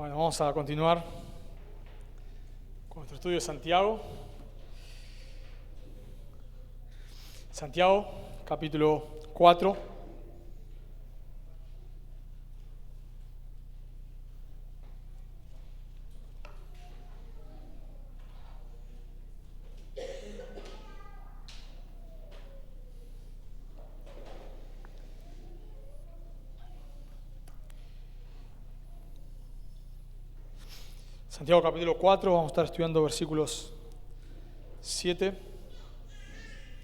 Bueno, vamos a continuar con nuestro estudio de Santiago. Santiago, capítulo 4. Santiago capítulo 4, vamos a estar estudiando versículos 7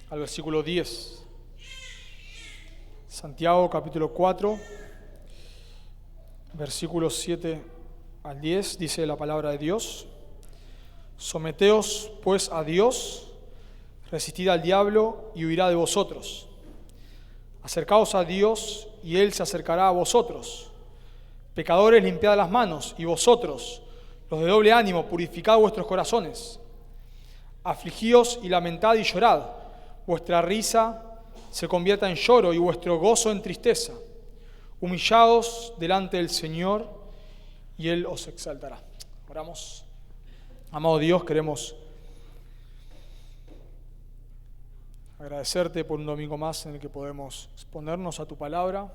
al versículo 10. Santiago capítulo 4, versículos 7 al 10, dice la palabra de Dios: Someteos pues a Dios, resistid al diablo y huirá de vosotros. Acercaos a Dios y Él se acercará a vosotros. Pecadores, limpiad las manos, y vosotros, los de doble ánimo, purificad vuestros corazones. Afligíos y lamentad y llorad. Vuestra risa se convierta en lloro y vuestro gozo en tristeza. Humillaos delante del Señor y Él os exaltará. Oramos. Amado Dios, queremos agradecerte por un domingo más en el que podemos exponernos a tu palabra,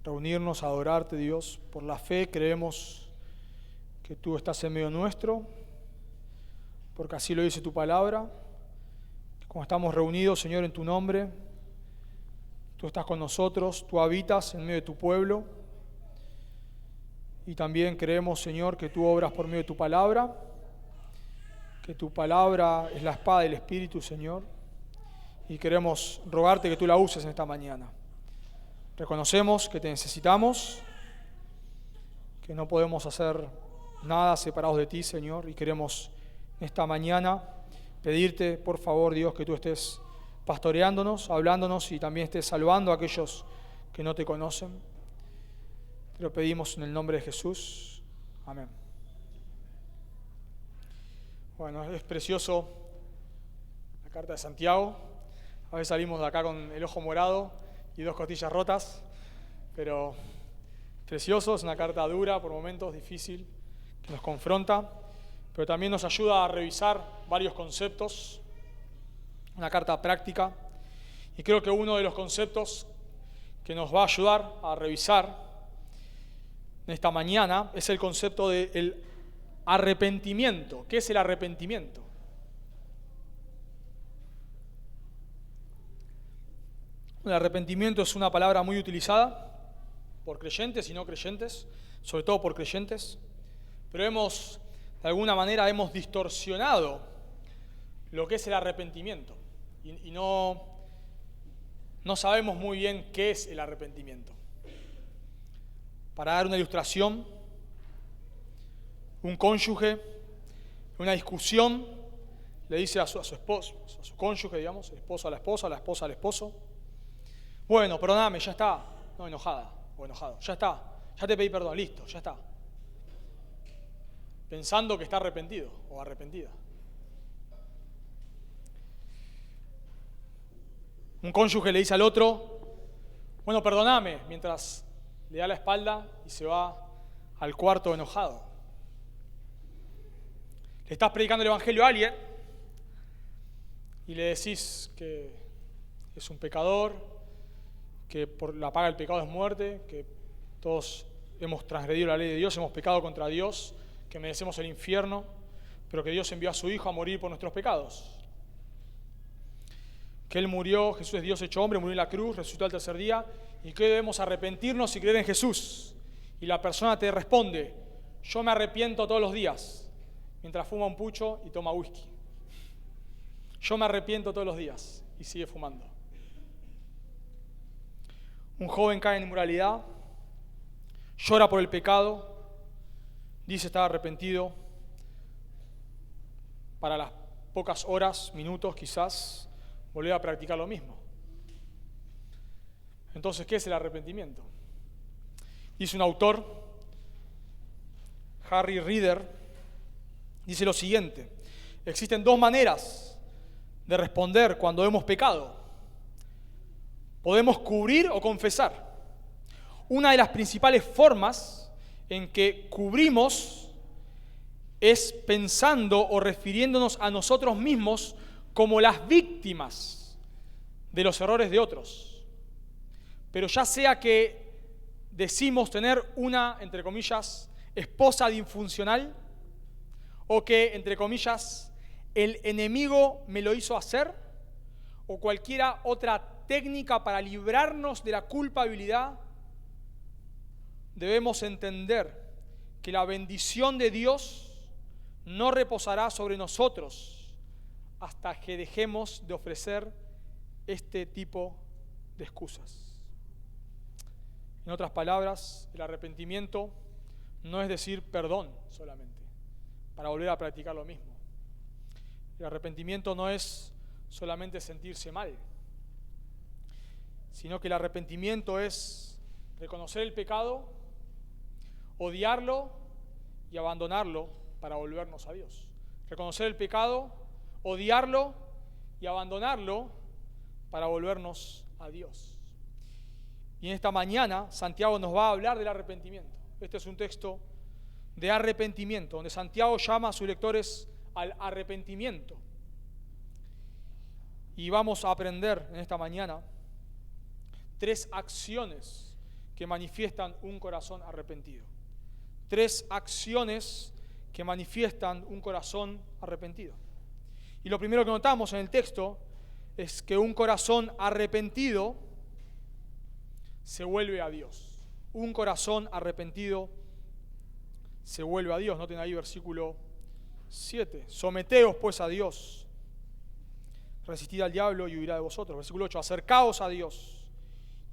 reunirnos a adorarte, Dios. Por la fe creemos que tú estás en medio nuestro, porque así lo dice tu palabra. Como estamos reunidos, Señor, en tu nombre, tú estás con nosotros, tú habitas en medio de tu pueblo. Y también creemos, Señor, que tú obras por medio de tu palabra, que tu palabra es la espada del Espíritu, Señor, y queremos rogarte que tú la uses en esta mañana. Reconocemos que te necesitamos, que no podemos hacer nada separados de ti, Señor, y queremos esta mañana pedirte, por favor, Dios, que tú estés pastoreándonos, hablándonos y también estés salvando a aquellos que no te conocen. Te lo pedimos en el nombre de Jesús. Amén. Bueno, es precioso la carta de Santiago. A veces salimos de acá con el ojo morado y 2 costillas rotas, pero precioso, es una carta dura, por momentos difícil, que nos confronta, pero también nos ayuda a revisar varios conceptos, una carta práctica, y creo que uno de los conceptos que nos va a ayudar a revisar en esta mañana es el concepto del arrepentimiento. ¿Qué es el arrepentimiento? El arrepentimiento es una palabra muy utilizada por creyentes y no creyentes, sobre todo por creyentes, pero de alguna manera hemos distorsionado lo que es el arrepentimiento y no sabemos muy bien qué es el arrepentimiento. Para dar una ilustración, un cónyuge en una discusión le dice a su esposo, a su cónyuge, digamos, el esposo a la esposa al esposo: bueno, perdóname, ya está. No, enojada o enojado, ya está, ya te pedí perdón, listo, ya está. Pensando que está arrepentido o arrepentida. Un cónyuge le dice al otro: bueno, perdóname, mientras le da la espalda y se va al cuarto enojado. Le estás predicando el evangelio a alguien y le decís que es un pecador, que por la paga del pecado es muerte, que todos hemos transgredido la ley de Dios, hemos pecado contra Dios, que merecemos el infierno, pero que Dios envió a su Hijo a morir por nuestros pecados. Que Él murió, Jesús es Dios hecho hombre, murió en la cruz, resucitó al tercer día, y que debemos arrepentirnos y creer en Jesús. Y la persona te responde: yo me arrepiento todos los días, mientras fuma un pucho y toma whisky. Yo me arrepiento todos los días, y sigue fumando. Un joven cae en inmoralidad, llora por el pecado, dice estar arrepentido, para las pocas horas, minutos quizás, volver a practicar lo mismo. Entonces, ¿qué es el arrepentimiento? Dice un autor, Harry Reeder, dice lo siguiente: existen 2 maneras de responder cuando hemos pecado. Podemos cubrir o confesar. Una de las principales formas en que cubrimos es pensando o refiriéndonos a nosotros mismos como las víctimas de los errores de otros. Pero ya sea que decimos tener una, entre comillas, esposa disfuncional, o que, entre comillas, el enemigo me lo hizo hacer, o cualquiera otra técnica para librarnos de la culpabilidad, debemos entender que la bendición de Dios no reposará sobre nosotros hasta que dejemos de ofrecer este tipo de excusas. En otras palabras, el arrepentimiento no es decir perdón solamente, para volver a practicar lo mismo. El arrepentimiento no es solamente sentirse mal, sino que el arrepentimiento es reconocer el pecado, odiarlo y abandonarlo para volvernos a Dios. Reconocer el pecado, odiarlo y abandonarlo para volvernos a Dios. Y en esta mañana Santiago nos va a hablar del arrepentimiento. Este es un texto de arrepentimiento, donde Santiago llama a sus lectores al arrepentimiento. Y vamos a aprender en esta mañana 3 acciones que manifiestan un corazón arrepentido. 3 acciones que manifiestan un corazón arrepentido. Y lo primero que notamos en el texto es que un corazón arrepentido se vuelve a Dios. Un corazón arrepentido se vuelve a Dios. Noten ahí versículo 7. Someteos pues a Dios. Resistid al diablo y huirá de vosotros. Versículo 8. Acercaos a Dios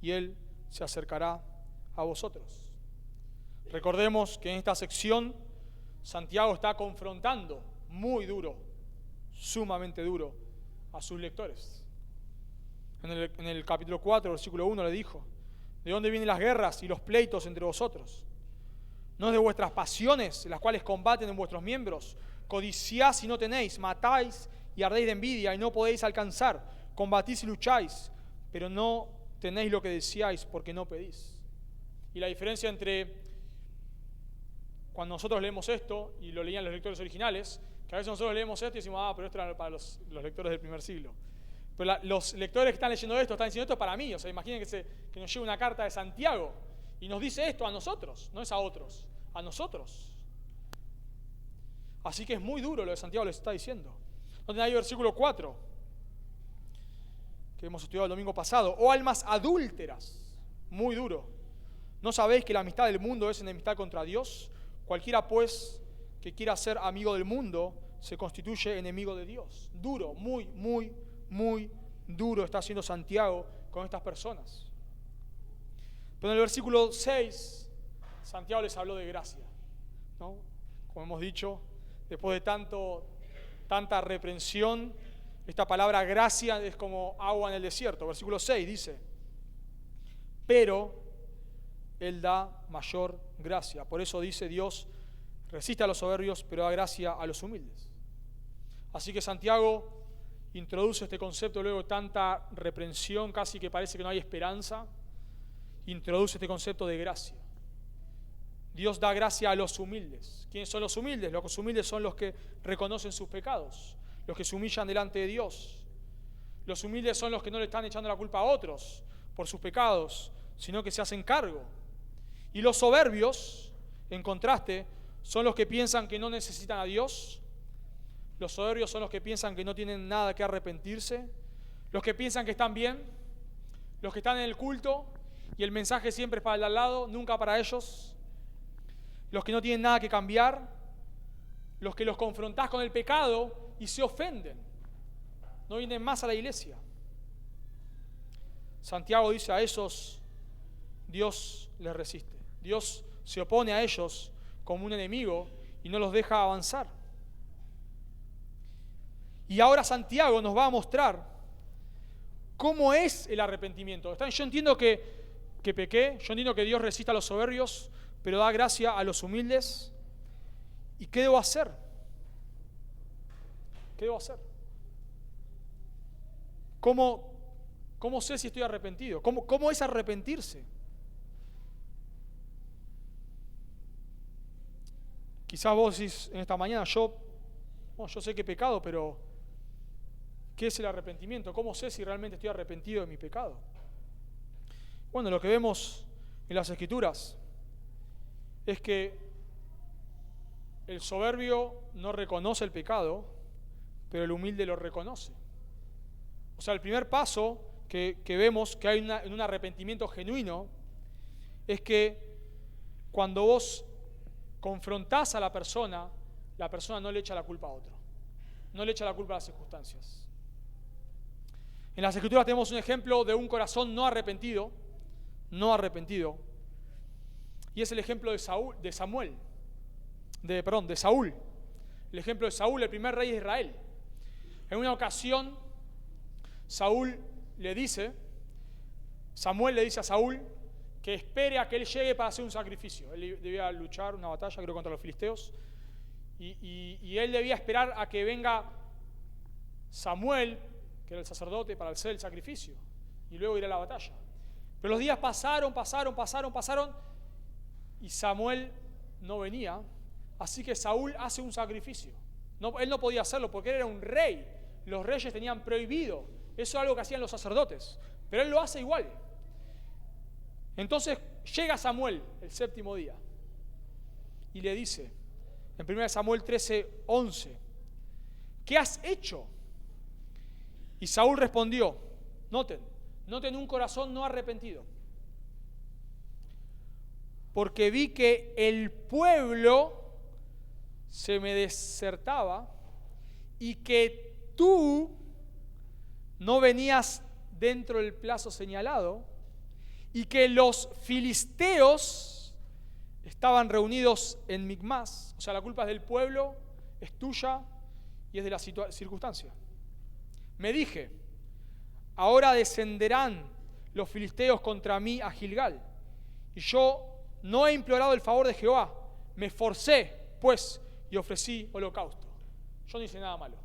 y Él se acercará a vosotros. Recordemos que en esta sección Santiago está confrontando muy duro, sumamente duro, a sus lectores. En el capítulo 4, versículo 1 le dijo: ¿de dónde vienen las guerras y los pleitos entre vosotros? ¿No es de vuestras pasiones, las cuales combaten en vuestros miembros? Codiciáis y no tenéis, matáis y ardéis de envidia y no podéis alcanzar, combatís y lucháis, pero no tenéis lo que deseáis porque no pedís. Y la diferencia entre cuando nosotros leemos esto, y lo leían los lectores originales, que a veces nosotros leemos esto y decimos, pero esto era para los lectores del primer siglo. Pero los lectores que están leyendo esto están diciendo, esto es para mí. O sea, imaginen que nos llega una carta de Santiago y nos dice esto a nosotros, no es a otros, a nosotros. Así que es muy duro lo que Santiago les está diciendo. Noten ahí versículo 4, que hemos estudiado el domingo pasado. Oh almas adúlteras, muy duro. ¿No sabéis que la amistad del mundo es enemistad contra Dios? Cualquiera pues que quiera ser amigo del mundo se constituye enemigo de Dios. Duro, muy duro está haciendo Santiago con estas personas. Pero en el versículo 6, Santiago les habló de gracia, ¿no? Como hemos dicho, después de tanta reprensión, esta palabra gracia es como agua en el desierto. Versículo 6 dice: pero Él da mayor gracia. Por eso dice Dios: resiste a los soberbios, pero da gracia a los humildes. Así que Santiago introduce este concepto luego de tanta reprensión, casi que parece que no hay esperanza. Introduce este concepto de gracia. Dios da gracia a los humildes. ¿Quiénes son los humildes? Los humildes son los que reconocen sus pecados, los que se humillan delante de Dios. Los humildes son los que no le están echando la culpa a otros por sus pecados, sino que se hacen cargo. Y los soberbios, en contraste, son los que piensan que no necesitan a Dios. Los soberbios son los que piensan que no tienen nada que arrepentirse, los que piensan que están bien, los que están en el culto y el mensaje siempre es para el de al lado, nunca para ellos, los que no tienen nada que cambiar, los que los confrontás con el pecado y se ofenden, no vienen más a la iglesia. Santiago dice: a esos Dios les resiste. Dios se opone a ellos como un enemigo y no los deja avanzar. Y ahora Santiago nos va a mostrar cómo es el arrepentimiento. Yo entiendo que pequé, yo entiendo que Dios resiste a los soberbios, pero da gracia a los humildes. ¿Y qué debo hacer? ¿Qué debo hacer? ¿Cómo sé si estoy arrepentido? ¿Cómo es arrepentirse? Quizás vos decís en esta mañana, yo sé que he pecado, pero ¿qué es el arrepentimiento? ¿Cómo sé si realmente estoy arrepentido de mi pecado? Bueno, lo que vemos en las Escrituras es que el soberbio no reconoce el pecado, pero el humilde lo reconoce. O sea, el primer paso que vemos que hay en un arrepentimiento genuino es que cuando vos confrontás a la persona no le echa la culpa a otro, no le echa la culpa a las circunstancias. En las Escrituras tenemos un ejemplo de un corazón no arrepentido, y es el ejemplo de Saúl. El ejemplo de Saúl, el primer rey de Israel. En una ocasión, Samuel le dice a Saúl que espere a que él llegue para hacer un sacrificio. Él debía luchar una batalla, creo, contra los filisteos, y él debía esperar a que venga Samuel, que era el sacerdote, para hacer el sacrificio, y luego ir a la batalla. Pero los días pasaron, y Samuel no venía, así que Saúl hace un sacrificio. Él no podía hacerlo porque él era un rey. Los reyes tenían prohibido. Eso es algo que hacían los sacerdotes, pero él lo hace igual. Entonces llega Samuel el séptimo día y le dice, en 1 Samuel 13:11, ¿qué has hecho? Y Saúl respondió, noten un corazón no arrepentido, porque vi que el pueblo se me desertaba y que tú no venías dentro del plazo señalado y que los filisteos estaban reunidos en Micmas. O sea, la culpa es del pueblo, es tuya y es de la circunstancia. Me dije, ahora descenderán los filisteos contra mí a Gilgal, y yo no he implorado el favor de Jehová, me esforcé, pues, y ofrecí holocausto. Yo no hice nada malo,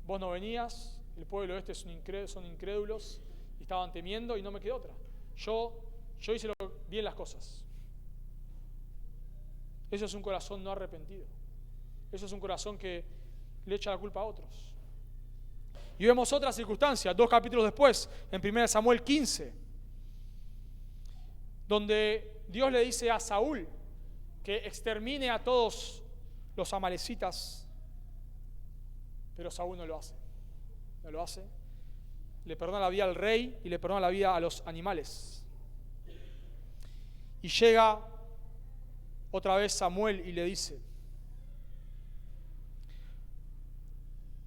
Vos no venías, el pueblo este son incrédulos, y estaban temiendo y no me quedó otra. Yo hice bien las cosas. Eso es un corazón no arrepentido. Eso es un corazón que le echa la culpa a otros. Y vemos otra circunstancia, 2 capítulos después, en 1 Samuel 15, donde Dios le dice a Saúl que extermine a todos los amalecitas, pero Saúl no lo hace. Le perdona la vida al rey y le perdona la vida a los animales. Y llega otra vez Samuel y le dice,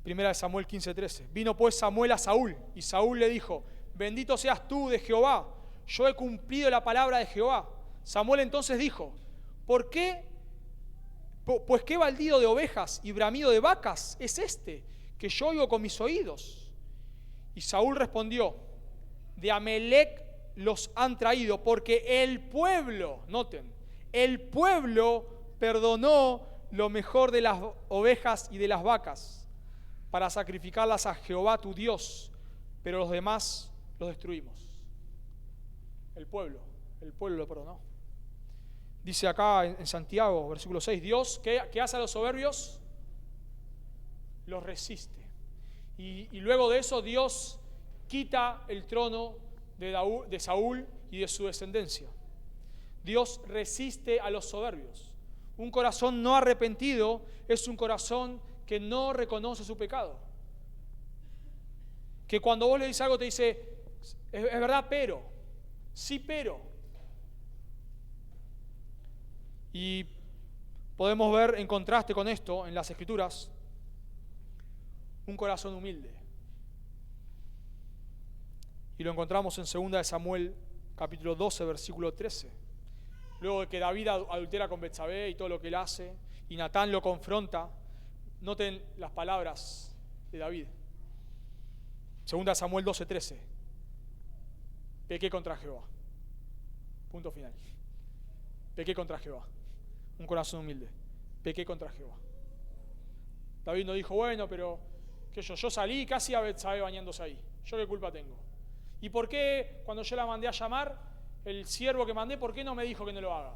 1 Samuel 15:13, vino pues Samuel a Saúl, y Saúl le dijo, bendito seas tú de Jehová, yo he cumplido la palabra de Jehová. Samuel entonces dijo, ¿por qué? Pues qué baldío de ovejas y bramido de vacas es este que yo oigo con mis oídos. Y Saúl respondió, de Amelec los han traído, porque el pueblo, el pueblo perdonó lo mejor de las ovejas y de las vacas para sacrificarlas a Jehová tu Dios, pero los demás los destruimos. El pueblo lo perdonó. Dice acá en Santiago, versículo 6, Dios, ¿qué hace a los soberbios? Los resiste. Y luego de eso Dios quita el trono de Saúl y de su descendencia. Dios resiste a los soberbios. Un corazón no arrepentido es un corazón que no reconoce su pecado. Que cuando vos le dices algo te dice, es verdad, pero, sí, pero. Y podemos ver en contraste con esto en las Escrituras un corazón humilde. Y lo encontramos en 2 Samuel capítulo 12, versículo 13. Luego de que David adultera con Betsabé y todo lo que él hace, y Natán lo confronta, noten las palabras de David. 2 Samuel 12, 13. Pequé contra Jehová. Punto final. Pequé contra Jehová. Un corazón humilde. Pequé contra Jehová. David no dijo, bueno, pero que yo salí casi a Betsabé bañándose ahí. ¿Yo qué culpa tengo? ¿Y por qué cuando yo la mandé a llamar, el siervo que mandé, por qué no me dijo que no lo haga?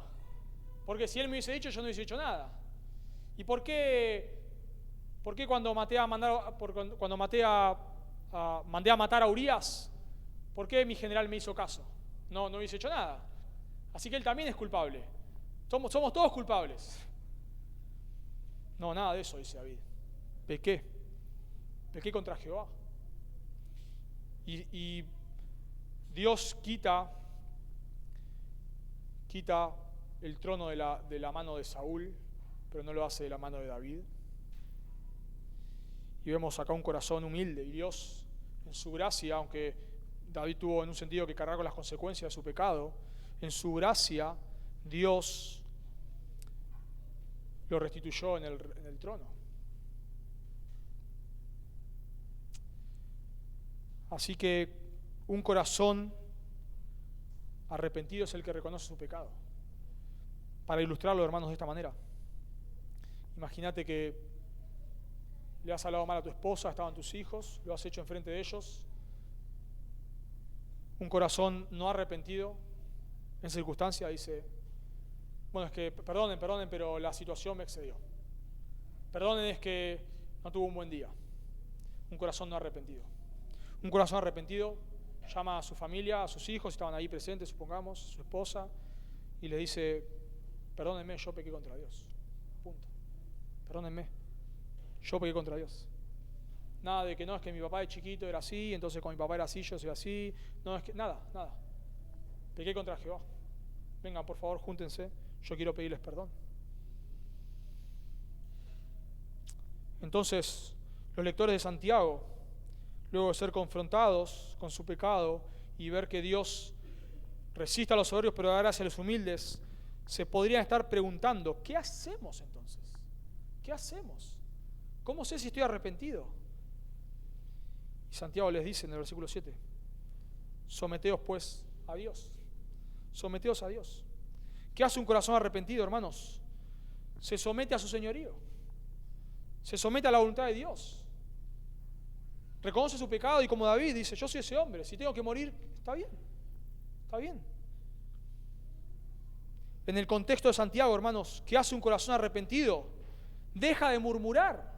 Porque si él me hubiese dicho, yo no hubiese hecho nada. ¿Y por qué cuando mandé a matar a Urías, por qué mi general me hizo caso? No hubiese hecho nada. Así que él también es culpable. Somos todos culpables. No, nada de eso, dice David. Pequé contra Jehová. Y Dios quita el trono de la mano de Saúl, pero no lo hace de la mano de David. Y vemos acá un corazón humilde, y Dios, en su gracia, aunque David tuvo en un sentido que cargar con las consecuencias de su pecado, en su gracia, Dios lo restituyó en el trono. Así que un corazón arrepentido es el que reconoce su pecado. Para ilustrarlo, hermanos, de esta manera. Imagínate que le has hablado mal a tu esposa, estaban tus hijos, lo has hecho enfrente de ellos. Un corazón no arrepentido, en circunstancia, dice, bueno, es que perdonen, pero la situación me excedió. Perdonen, es que no tuvo un buen día. Un corazón no arrepentido. Un corazón arrepentido llama a su familia, a sus hijos, estaban ahí presentes, supongamos, su esposa, y le dice, perdónenme, yo pequé contra Dios. Punto. Perdónenme, yo pequé contra Dios. Nada de que no, es que mi papá de chiquito era así, entonces con mi papá era así, yo soy así. No, es que nada. Pequé contra Jehová. Vengan, por favor, júntense, yo quiero pedirles perdón. Entonces, los lectores de Santiago, luego de ser confrontados con su pecado y ver que Dios resiste a los soberbios pero da gracia a los humildes, se podrían estar preguntando, ¿qué hacemos entonces? ¿Qué hacemos? ¿Cómo sé si estoy arrepentido? Y Santiago les dice en el versículo 7, someteos pues a Dios. Someteos a Dios. ¿Qué hace un corazón arrepentido, hermanos? Se somete a su señorío. Se somete a la voluntad de Dios. Reconoce su pecado y como David dice, yo soy ese hombre, si tengo que morir, está bien. En el contexto de Santiago, hermanos, ¿qué hace un corazón arrepentido? Deja de murmurar.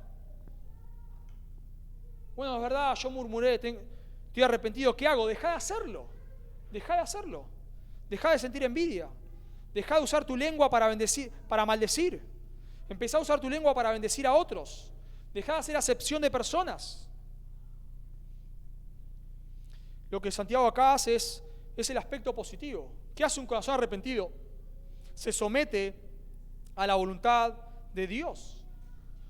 Bueno, es verdad, yo murmuré, estoy arrepentido, ¿qué hago? Deja de hacerlo. Deja de sentir envidia. Deja de usar tu lengua para maldecir. Empezá a usar tu lengua para bendecir a otros. Deja de hacer acepción de personas. Lo que Santiago acá hace es el aspecto positivo. ¿Qué hace un corazón arrepentido? Se somete a la voluntad de Dios.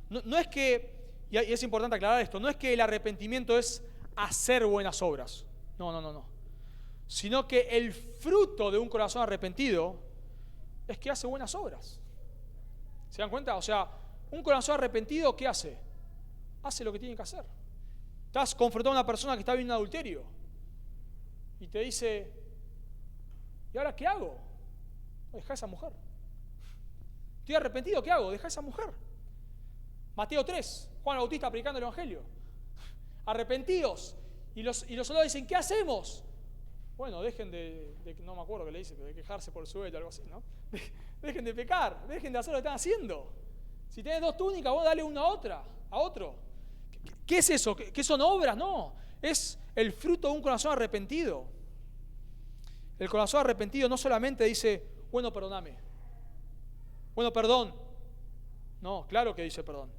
No es que, y es importante aclarar esto, no es que el arrepentimiento es hacer buenas obras. No. Sino que el fruto de un corazón arrepentido es que hace buenas obras. ¿Se dan cuenta? O sea, un corazón arrepentido, ¿qué hace? Hace lo que tiene que hacer. Estás confrontando a una persona que está viviendo un adulterio y te dice, ¿y ahora qué hago? Deja a esa mujer. Estoy arrepentido, ¿qué hago? Deja a esa mujer. Mateo 3, Juan el Bautista predicando el Evangelio. Arrepentidos. Y los soldados dicen, ¿qué hacemos? Bueno, dejen de no me acuerdo qué le dice, pero de quejarse por el sueldo, algo así, ¿no? Dejen de pecar, dejen de hacer lo que están haciendo. Si tienes 2 túnicas, vos dale una a otro. ¿Qué es eso? ¿Qué son obras? No, es el fruto de un corazón arrepentido. El corazón arrepentido no solamente dice, bueno, perdóname. Bueno, perdón. No, claro que dice perdón.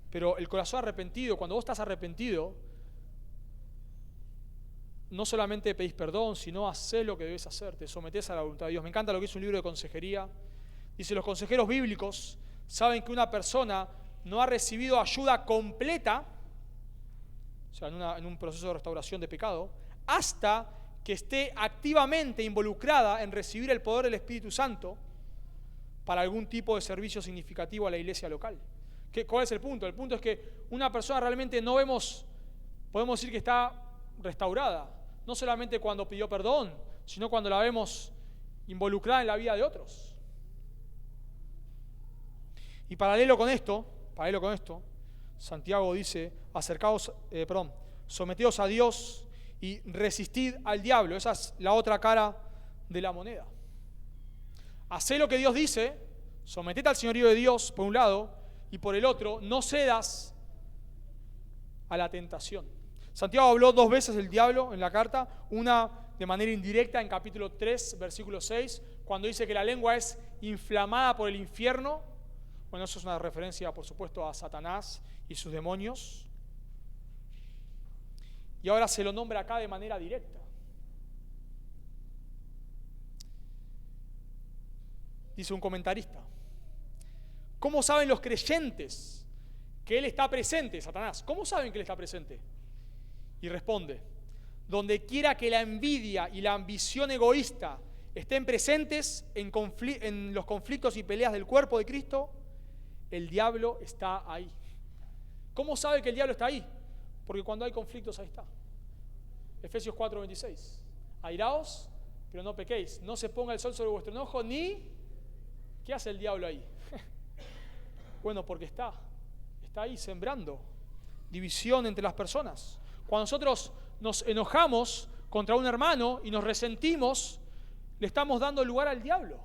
Pero el corazón arrepentido, cuando vos estás arrepentido, no solamente pedís perdón, sino hacés lo que debes hacer, te sometés a la voluntad de Dios. Me encanta lo que es un libro de consejería. Dice, los consejeros bíblicos saben que una persona no ha recibido ayuda completa, o sea, en un proceso de restauración de pecado, hasta que esté activamente involucrada en recibir el poder del Espíritu Santo para algún tipo de servicio significativo a la iglesia local. ¿Cuál es el punto? El punto es que una persona realmente podemos decir que está restaurada, no solamente cuando pidió perdón, sino cuando la vemos involucrada en la vida de otros. Y paralelo con esto, Santiago dice, someteos a Dios y resistid al diablo. Esa es la otra cara de la moneda. Hacé lo que Dios dice, sometete al señorío de Dios, por un lado, y por el otro, no cedas a la tentación. Santiago habló 2 veces del diablo en la carta, una de manera indirecta en capítulo 3, versículo 6, cuando dice que la lengua es inflamada por el infierno. Bueno, eso es una referencia, por supuesto, a Satanás y sus demonios. Y ahora se lo nombra acá de manera directa. Dice un comentarista: ¿cómo saben los creyentes que Él está presente, Satanás? ¿Cómo saben que Él está presente? Y responde: donde quiera que la envidia y la ambición egoísta estén presentes en los conflictos y peleas del cuerpo de Cristo, el diablo está ahí. ¿Cómo sabe que el diablo está ahí? Porque cuando hay conflictos, ahí está. Efesios 4:26. Airaos, pero no pequéis. No se ponga el sol sobre vuestro enojo, ni... ¿Qué hace el diablo ahí? Bueno, porque está ahí sembrando división entre las personas. Cuando nosotros nos enojamos contra un hermano y nos resentimos, le estamos dando lugar al diablo.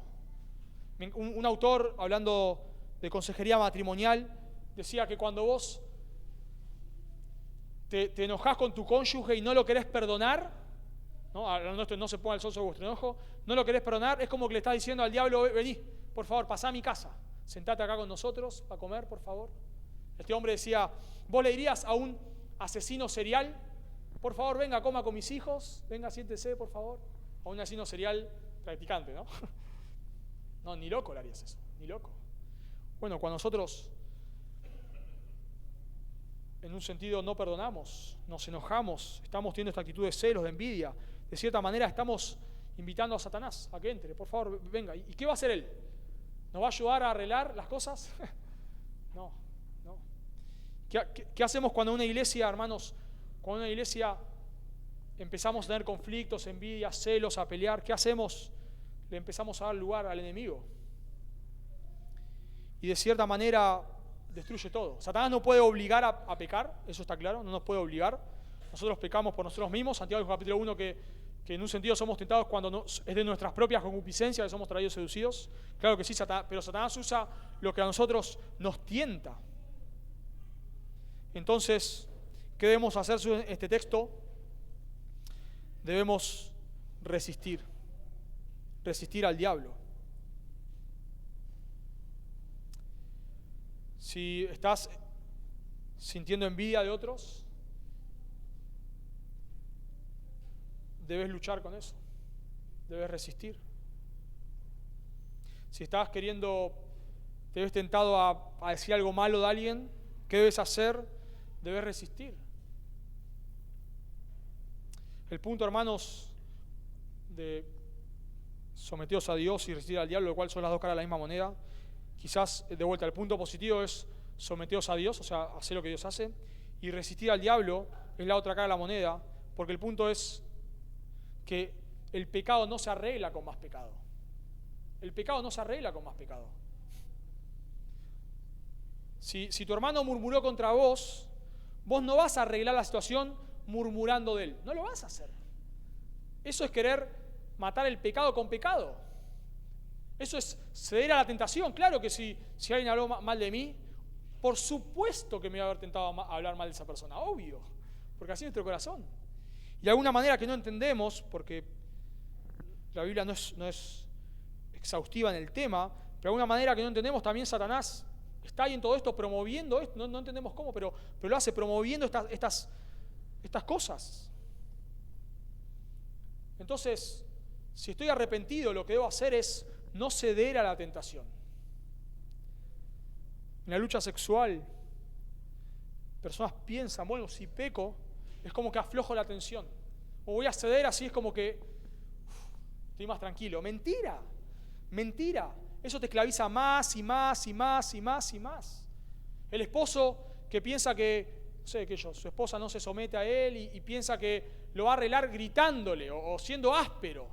Un autor, hablando de consejería matrimonial, decía que cuando vos te enojás con tu cónyuge y no lo querés perdonar, no se ponga el sol sobre vuestro enojo, no lo querés perdonar, es como que le estás diciendo al diablo: vení, por favor, pasá a mi casa, sentate acá con nosotros a comer, por favor. Este hombre decía: vos le dirías a un asesino serial: por favor, venga, coma con mis hijos, venga, siéntese, por favor. A un asesino serial practicante, ¿no? No, ni loco le harías eso, ni loco. Bueno, cuando nosotros, en un sentido, no perdonamos, nos enojamos, estamos teniendo esta actitud de celos, de envidia, de cierta manera estamos invitando a Satanás a que entre. Por favor, venga. ¿Y qué va a hacer él? ¿Nos va a ayudar a arreglar las cosas? No. ¿Qué hacemos cuando una iglesia, hermanos, cuando una iglesia empezamos a tener conflictos, envidias, celos, a pelear? ¿Qué hacemos? Le empezamos a dar lugar al enemigo. Y de cierta manera destruye todo. Satanás no puede obligar a pecar, eso está claro, no nos puede obligar. Nosotros pecamos por nosotros mismos. Santiago capítulo 1 que en un sentido somos tentados cuando es de nuestras propias concupiscencias que somos traídos seducidos. Claro que sí, pero Satanás usa lo que a nosotros nos tienta. Entonces, ¿qué debemos hacer en este texto? Debemos resistir al diablo. Si estás sintiendo envidia de otros, debes luchar con eso, debes resistir. Si estás te ves tentado a decir algo malo de alguien, ¿qué debes hacer? Debes resistir. El punto, hermanos, de someteos a Dios y resistir al diablo, lo cual son las dos caras de la misma moneda. Quizás, de vuelta, el punto positivo es someteos a Dios, o sea, hacer lo que Dios hace, y resistir al diablo es la otra cara de la moneda, porque el punto es que el pecado no se arregla con más pecado. El pecado no se arregla con más pecado. Si tu hermano murmuró contra vos, vos no vas a arreglar la situación murmurando de él. No lo vas a hacer. Eso es querer matar el pecado con pecado. Eso es ceder a la tentación. Claro que si alguien habló mal de mí, por supuesto que me iba a haber tentado a hablar mal de esa persona. Obvio. Porque así es nuestro corazón. Y de alguna manera que no entendemos, porque la Biblia no es exhaustiva en el tema, pero de alguna manera que no entendemos, también Satanás está ahí en todo esto promoviendo esto, no entendemos cómo, pero lo hace promoviendo estas cosas. Entonces, si estoy arrepentido, lo que debo hacer es no ceder a la tentación. En la lucha sexual, personas piensan: bueno, si peco, es como que aflojo la tensión. O voy a ceder, así es como que estoy más tranquilo. Mentira. Eso te esclaviza más y más y más y más y más. El esposo que piensa que, su esposa no se somete a él y piensa que lo va a arreglar gritándole o siendo áspero,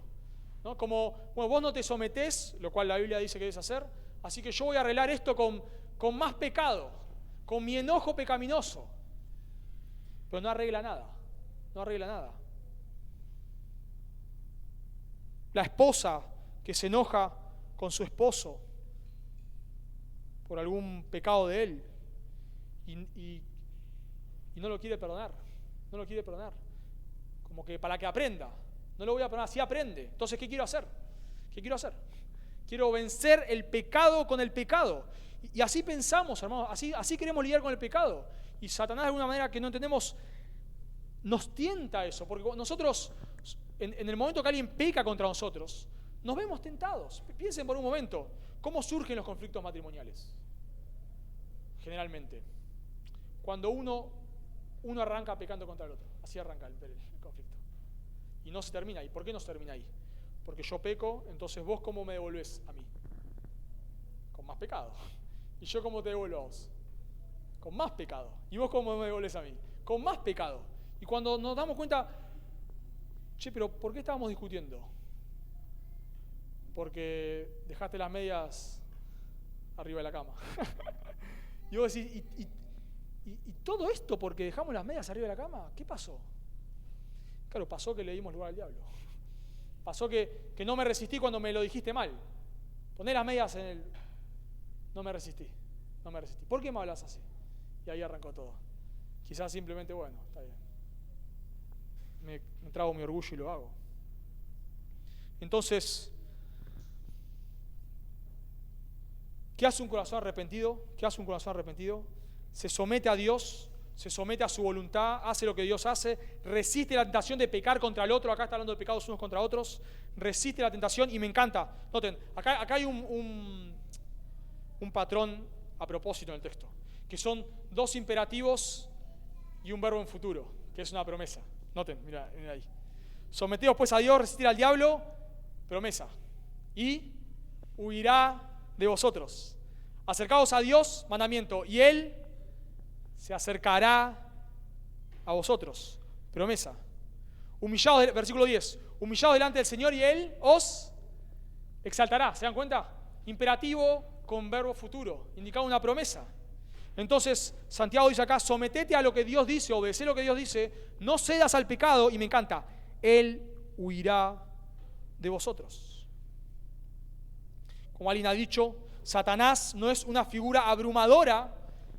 ¿no? Como, bueno, vos no te sometés, lo cual la Biblia dice que debes hacer, así que yo voy a arreglar esto con más pecado, con mi enojo pecaminoso. Pero no arregla nada. La esposa que se enoja con su esposo por algún pecado de él y no lo quiere perdonar. No lo quiere perdonar. Como que para que aprenda. No lo voy a perdonar, sí aprende. Entonces, ¿qué quiero hacer? ¿Qué quiero hacer? Quiero vencer el pecado con el pecado. Y así pensamos, hermanos, así queremos lidiar con el pecado. Y Satanás, de alguna manera que no entendemos, nos tienta eso. Porque nosotros, en el momento que alguien peca contra nosotros, nos vemos tentados. Piensen por un momento, ¿cómo surgen los conflictos matrimoniales? Generalmente, cuando uno arranca pecando contra el otro. Así arranca el conflicto. Y no se termina ahí. ¿Por qué no se termina ahí? Porque yo peco, entonces vos ¿cómo me devolvés a mí? Con más pecado. ¿Y yo cómo te devuelvo a vos? Con más pecado. ¿Y vos cómo me devolvés a mí? Con más pecado. Y cuando nos damos cuenta, pero ¿por qué estábamos discutiendo? Porque dejaste las medias arriba de la cama. Y vos decís, ¿y todo esto porque dejamos las medias arriba de la cama? ¿Qué pasó? Claro, pasó que le dimos lugar al diablo. Pasó que no me resistí cuando me lo dijiste mal. Poné las medias en el... No me resistí. ¿Por qué me hablas así? Y ahí arrancó todo. Quizás simplemente, bueno, está bien. Me trago mi orgullo y lo hago. Entonces, ¿qué hace un corazón arrepentido? Se somete a Dios, se somete a su voluntad, hace lo que Dios hace, resiste la tentación de pecar contra el otro. Acá está hablando de pecados unos contra otros. Resiste la tentación y me encanta. Noten, acá hay un patrón a propósito en el texto, que son dos imperativos y un verbo en futuro, que es una promesa. Noten, mira ahí. Someteos pues a Dios, resistir al diablo, promesa. Y huirá de vosotros. Acercaos a Dios, mandamiento, y Él se acercará a vosotros. Promesa. Humillados, versículo 10. Humillados delante del Señor y Él os exaltará. ¿Se dan cuenta? Imperativo con verbo futuro, indicando una promesa. Entonces, Santiago dice acá, sometete a lo que Dios dice, obedece lo que Dios dice, no cedas al pecado, y me encanta, Él huirá de vosotros. Como alguien ha dicho, Satanás no es una figura abrumadora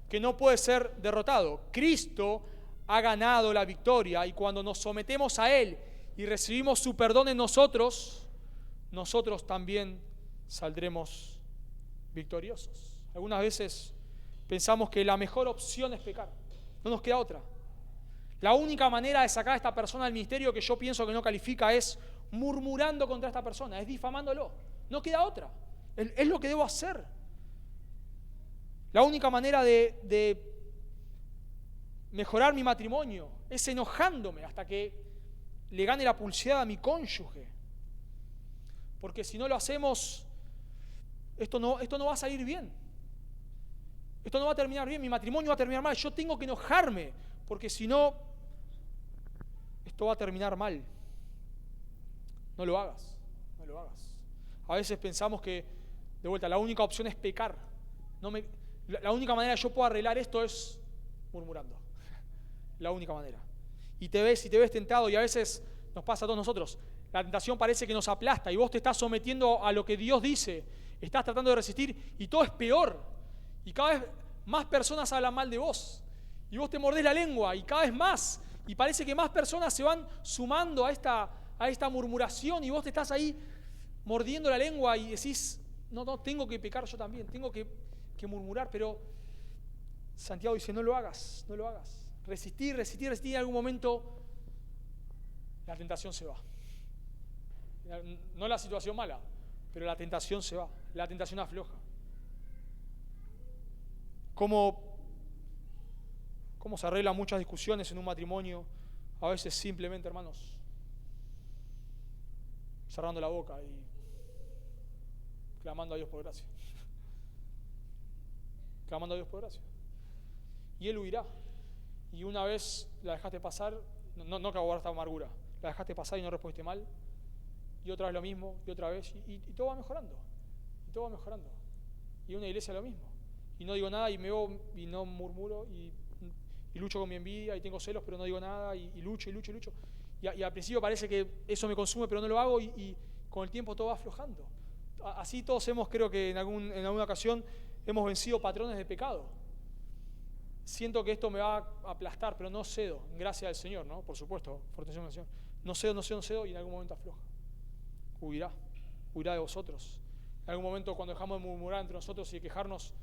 que no puede ser derrotado. Cristo ha ganado la victoria y cuando nos sometemos a Él y recibimos su perdón en nosotros también saldremos victoriosos. Algunas veces pensamos que la mejor opción es pecar. No nos queda otra. La única manera de sacar a esta persona del ministerio que yo pienso que no califica es murmurando contra esta persona, es difamándolo. No queda otra. Es lo que debo hacer. La única manera de mejorar mi matrimonio es enojándome hasta que le gane la pulseada a mi cónyuge. Porque si no lo hacemos, esto no va a salir bien. Esto no va a terminar bien, mi matrimonio va a terminar mal. Yo tengo que enojarme, porque si no, esto va a terminar mal. No lo hagas. A veces pensamos que, de vuelta, la única opción es pecar. La única manera que yo puedo arreglar esto es murmurando. La única manera. Y te ves tentado, y a veces nos pasa a todos nosotros. La tentación parece que nos aplasta y vos te estás sometiendo a lo que Dios dice. Estás tratando de resistir y todo es peor. Y cada vez más personas hablan mal de vos. Y vos te mordés la lengua y cada vez más. Y parece que más personas se van sumando a esta murmuración y vos te estás ahí mordiendo la lengua y decís, no, tengo que pecar yo también, tengo que murmurar. Pero Santiago dice, no lo hagas. Resistir, y en algún momento la tentación se va. No la situación mala, pero la tentación se va, la tentación afloja. ¿Cómo se arreglan muchas discusiones en un matrimonio? A veces simplemente, hermanos, cerrando la boca y clamando a Dios por gracia. Clamando a Dios por gracia. Y Él huirá. Y una vez la dejaste pasar, no que guardar esta amargura, la dejaste pasar y no respondiste mal, y otra vez lo mismo, y otra vez, y todo va mejorando. Y en una iglesia lo mismo. Y no digo nada, y me veo, y no murmuro, y lucho con mi envidia, y tengo celos, pero no digo nada, y lucho. Y al principio parece que eso me consume, pero no lo hago, y con el tiempo todo va aflojando. Así todos creo que en alguna ocasión hemos vencido patrones de pecado. Siento que esto me va a aplastar, pero no cedo, en gracia del Señor, ¿no? Por supuesto, fortaleza del Señor. No cedo y en algún momento afloja. Huirá de vosotros. En algún momento, cuando dejamos de murmurar entre nosotros y de quejarnos,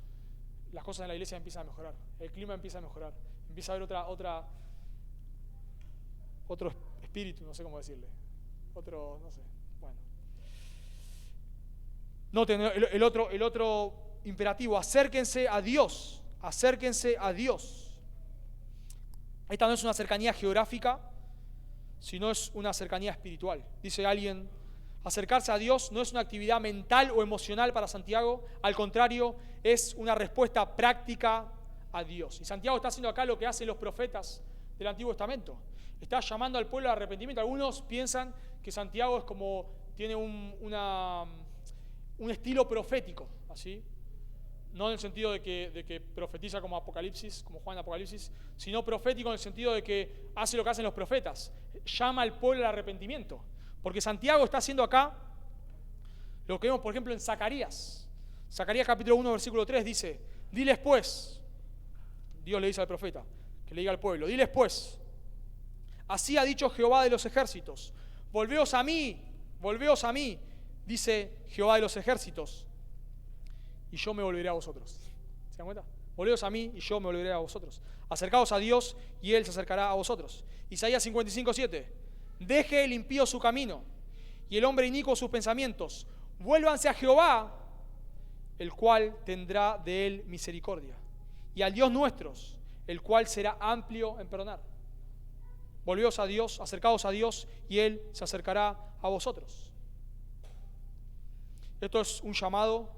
las cosas en la iglesia empiezan a mejorar. El clima empieza a mejorar. Empieza a haber otro espíritu, no sé cómo decirle. No sé. Bueno. Noten el otro imperativo: acérquense a Dios. Acérquense a Dios. Esta no es una cercanía geográfica, sino es una cercanía espiritual. Dice alguien, acercarse a Dios no es una actividad mental o emocional para Santiago, al contrario, es una respuesta práctica a Dios. Y Santiago está haciendo acá lo que hacen los profetas del Antiguo Testamento. Está llamando al pueblo al arrepentimiento. Algunos piensan que Santiago es como, tiene un estilo profético, ¿así? No en el sentido de que profetiza como Apocalipsis, como Juan en Apocalipsis, sino profético en el sentido de que hace lo que hacen los profetas, llama al pueblo al arrepentimiento. Porque Santiago está haciendo acá lo que vemos, por ejemplo, en Zacarías. Zacarías capítulo 1, versículo 3 dice, diles pues, Dios le dice al profeta, que le diga al pueblo, diles pues, así ha dicho Jehová de los ejércitos, volveos a mí, dice Jehová de los ejércitos, y yo me volveré a vosotros. ¿Se dan cuenta? Volveos a mí y yo me volveré a vosotros. Acercaos a Dios y Él se acercará a vosotros. Isaías 55:7. Deje el impío su camino y el hombre inicuo sus pensamientos. Vuélvanse a Jehová, el cual tendrá de él misericordia. Y al Dios nuestro, el cual será amplio en perdonar. Volveos a Dios, acercaos a Dios y Él se acercará a vosotros. Esto es un llamado,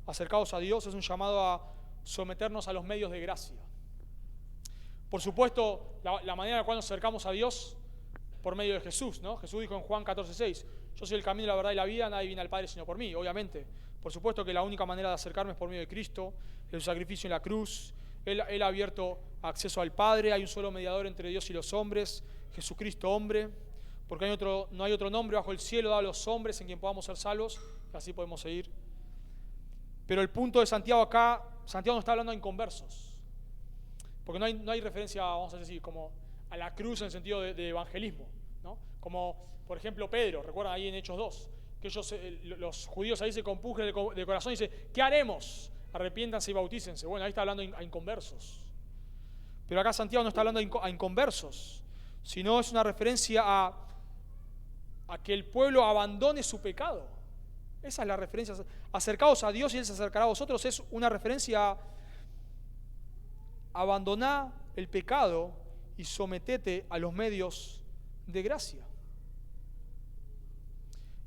acercaos a Dios, es un llamado a someternos a los medios de gracia. Por supuesto, la manera en la cual nos acercamos a Dios, por medio de Jesús, ¿no? Jesús dijo en Juan 14:6, yo soy el camino, la verdad y la vida, nadie viene al Padre sino por mí, obviamente. Por supuesto que la única manera de acercarme es por medio de Cristo, el sacrificio en la cruz. Él ha abierto acceso al Padre, hay un solo mediador entre Dios y los hombres, Jesucristo hombre, porque no hay otro nombre bajo el cielo dado a los hombres en quien podamos ser salvos, y así podemos seguir. Pero el punto de Santiago acá, Santiago no está hablando a inconversos, porque no hay referencia, vamos a decir, como a la cruz en el sentido de evangelismo, ¿no? Como, por ejemplo, Pedro, recuerdan ahí en Hechos 2, que los judíos ahí se compujen de corazón y dicen, ¿qué haremos? Arrepiéntanse y bautícense. Bueno, ahí está hablando a inconversos. Pero acá Santiago no está hablando a inconversos, sino es una referencia a que el pueblo abandone su pecado. Esa es la referencia. Acercaos a Dios y Él se acercará a vosotros. Es una referencia a abandonar el pecado y sometete a los medios de gracia.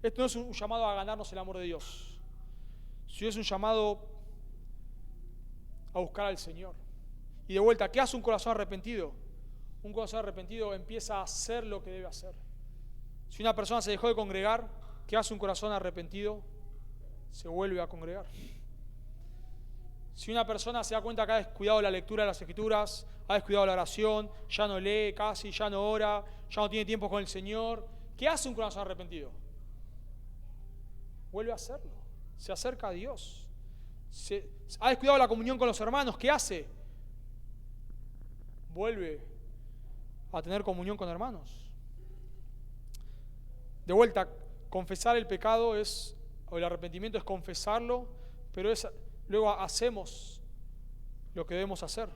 Esto no es un llamado a ganarnos el amor de Dios, sino es un llamado a buscar al Señor. Y de vuelta, ¿qué hace un corazón arrepentido? Un corazón arrepentido empieza a hacer lo que debe hacer. Si una persona se dejó de congregar, ¿qué hace un corazón arrepentido? Se vuelve a congregar. Si una persona se da cuenta que ha descuidado la lectura de las Escrituras, ha descuidado la oración, ya no lee casi, ya no ora, ya no tiene tiempo con el Señor, ¿qué hace un corazón arrepentido? Vuelve a hacerlo. Se acerca a Dios. Ha descuidado la comunión con los hermanos, ¿qué hace? Vuelve a tener comunión con hermanos. De vuelta, confesar el pecado o el arrepentimiento es confesarlo, pero luego hacemos lo que debemos hacer.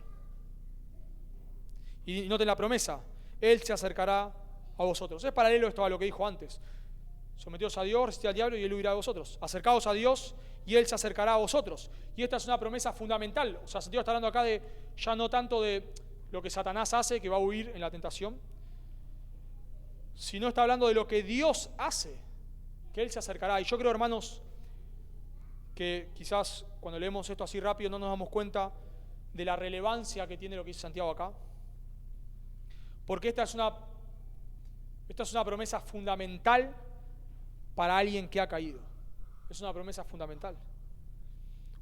Y noten la promesa, Él se acercará a vosotros. Es paralelo esto a lo que dijo antes. Someteos a Dios, resistid al diablo y Él huirá de vosotros. Acercaos a Dios y Él se acercará a vosotros. Y esta es una promesa fundamental. O sea, Santiago está hablando acá ya no tanto de lo que Satanás hace, que va a huir en la tentación, sino está hablando de lo que Dios hace, que Él se acercará. Y yo creo, hermanos, que quizás cuando leemos esto así rápido no nos damos cuenta de la relevancia que tiene lo que dice Santiago acá. Porque esta es una promesa fundamental para alguien que ha caído. Es una promesa fundamental.